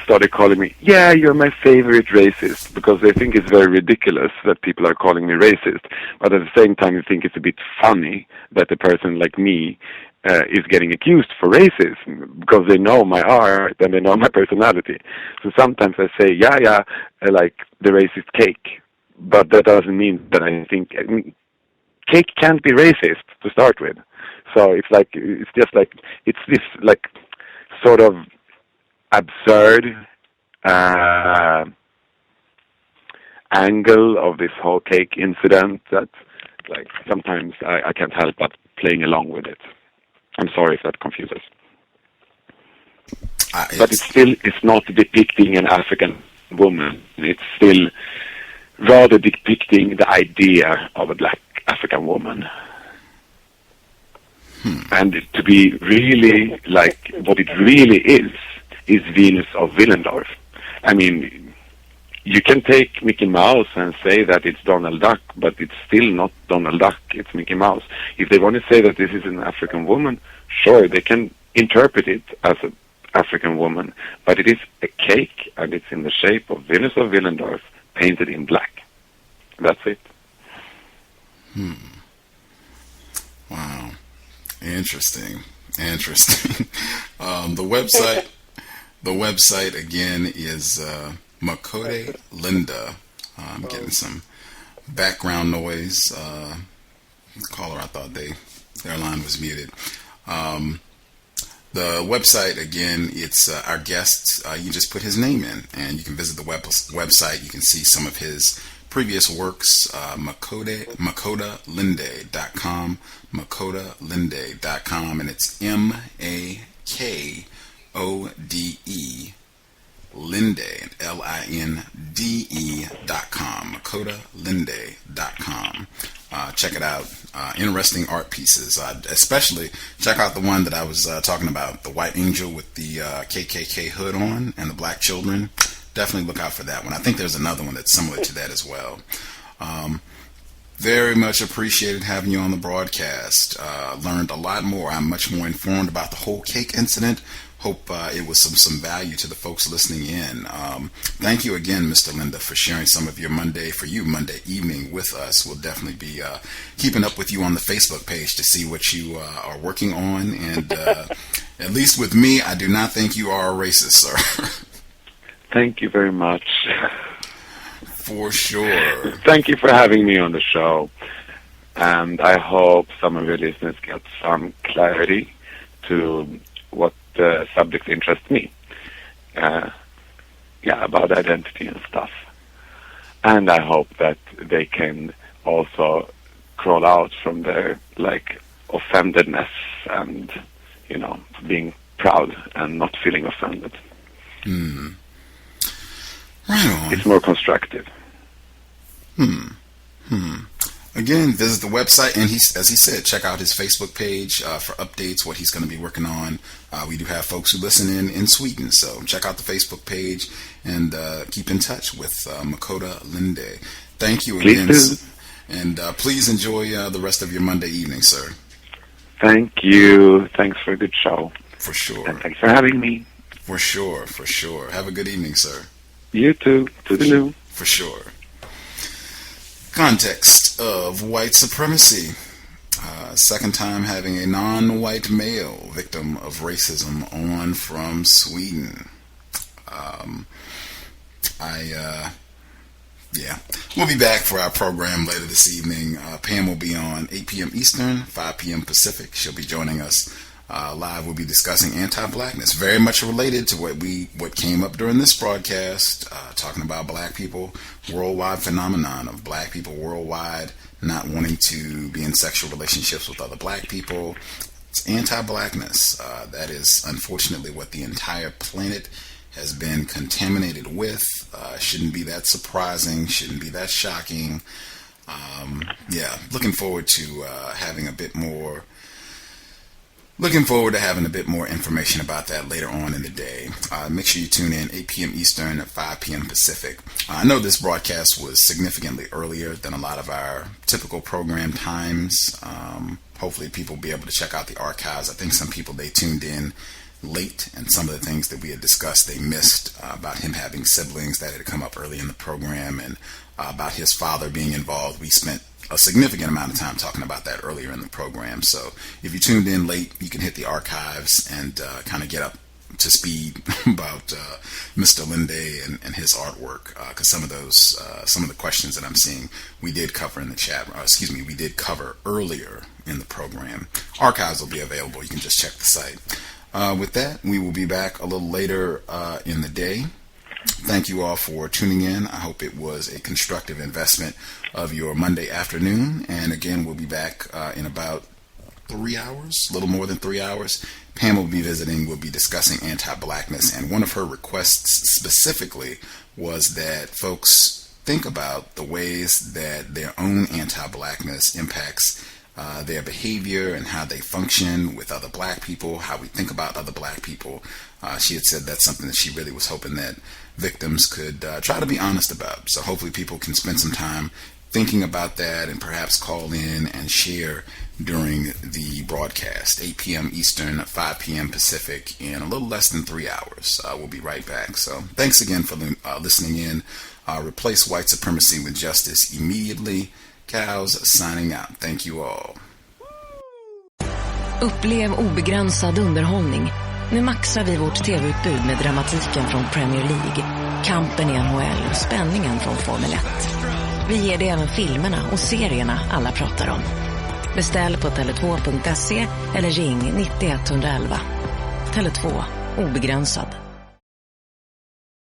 started calling me, yeah, you're my favorite racist, because they think it's very ridiculous that people are calling me racist. But at the same time, you think it's a bit funny that a person like me is getting accused for racism, because they know my art and they know my personality. So sometimes I say, yeah, I like the racist cake. But that doesn't mean that I think... cake can't be racist to start with. So it's this like sort of absurd angle of this whole cake incident that like sometimes I can't help but playing along with it. I'm sorry if that confuses. But it's not depicting an African woman. It's still rather depicting the idea of a black African woman. And to be really like what it really is Venus of Willendorf. I mean, you can take Mickey Mouse and say that it's Donald Duck, but it's still not Donald Duck, it's Mickey Mouse. If they want to say that this is an African woman, sure, they can interpret it as an African woman, but it is a cake, and it's in the shape of Venus of Willendorf, painted in black. That's it. Wow. Interesting. The website again is Makode Linde. I'm getting some background noise. Caller, I thought their line was muted. The website again, it's our guests. You just put his name in, and you can visit the website. You can see some of his previous works, MakodeLinde.com, MakodeLinde.com, and it's MaKode Linde, LINDE.com, MakodeLinde.com. Check it out. Interesting art pieces. Especially check out the one that I was talking about, the white angel with the KKK hood on and the black children. Definitely look out for that one. I think there's another one that's similar to that as well. Very much appreciated having you on the broadcast. Learned a lot more. I'm much more informed about the whole cake incident. Hope it was some value to the folks listening in. Thank you again, Mr. Linde, for sharing some of your Monday evening with us. We'll definitely be keeping up with you on the Facebook page to see what you are working on. And at least with me, I do not think you are a racist, sir. Thank you very much. For sure. Thank you for having me on the show. And I hope some of your listeners get some clarity to what subjects interest me. About identity and stuff. And I hope that they can also crawl out from their offendedness and, being proud and not feeling offended. Right on. It's more constructive. Again, visit the website, and as he said, check out his Facebook page for updates, what he's going to be working on. We do have folks who listen in Sweden, so check out the Facebook page and keep in touch with Makode Linde. Thank you again, and please enjoy the rest of your Monday evening, sir. Thank you. Thanks for a good show. For sure. And thanks for having me. For sure. Have a good evening, sir. You too. Toodaloo. For sure. Context of White Supremacy. Second time having a non-white male victim of racism on from Sweden. We'll be back for our program later this evening. Pam will be on 8 p.m. Eastern, 5 p.m. Pacific. She'll be joining us live. We'll be discussing anti-blackness, very much related to what came up during this broadcast, talking about black people, worldwide phenomenon of black people worldwide not wanting to be in sexual relationships with other black people. It's anti-blackness. That is unfortunately what the entire planet has been contaminated with. Shouldn't be that surprising, shouldn't be that shocking. Looking forward to having a bit more. Looking forward to having a bit more information about that later on in the day. Make sure you tune in 8 p.m. Eastern at 5 p.m. Pacific. I know this broadcast was significantly earlier than a lot of our typical program times. Hopefully people will be able to check out the archives. I think some people, they tuned in late, and some of the things that we had discussed they missed about him having siblings that had come up early in the program, and about his father being involved. We spent a significant amount of time talking about that earlier in the program. So if you tuned in late, you can hit the archives and kind of get up to speed about Mr. Linde and his artwork, because some of the questions that I'm seeing we did cover in the chat, we did cover earlier in the program. Archives will be available. You can just check the site. With that, we will be back a little later in the day. Thank you all for tuning in. I hope it was a constructive investment of your Monday afternoon. And again, we'll be back in about 3 hours, a little more than 3 hours. Pam will be visiting. We'll be discussing anti-blackness. And one of her requests specifically was that folks think about the ways that their own anti-blackness impacts their behavior and how they function with other black people, how we think about other black people. She had said that's something that she really was hoping that victims could try to be honest about. So hopefully people can spend some time thinking about that and perhaps call in and share during the broadcast. 8 p.m. Eastern, 5 p.m. Pacific, in a little less than 3 hours. We'll be right back. So thanks again for listening in. Replace white supremacy with justice immediately. C.O.W.S. signing out. Thank you all. Upplev obegränsad underhållning. Nu maxar vi vårt tv-utbud med dramatiken från Premier League, kampen i NHL och spänningen från Formel 1. Vi ger dig även filmerna och serierna alla pratar om. Beställ på tele2.se eller ring 90 111. Tele2, obegränsad.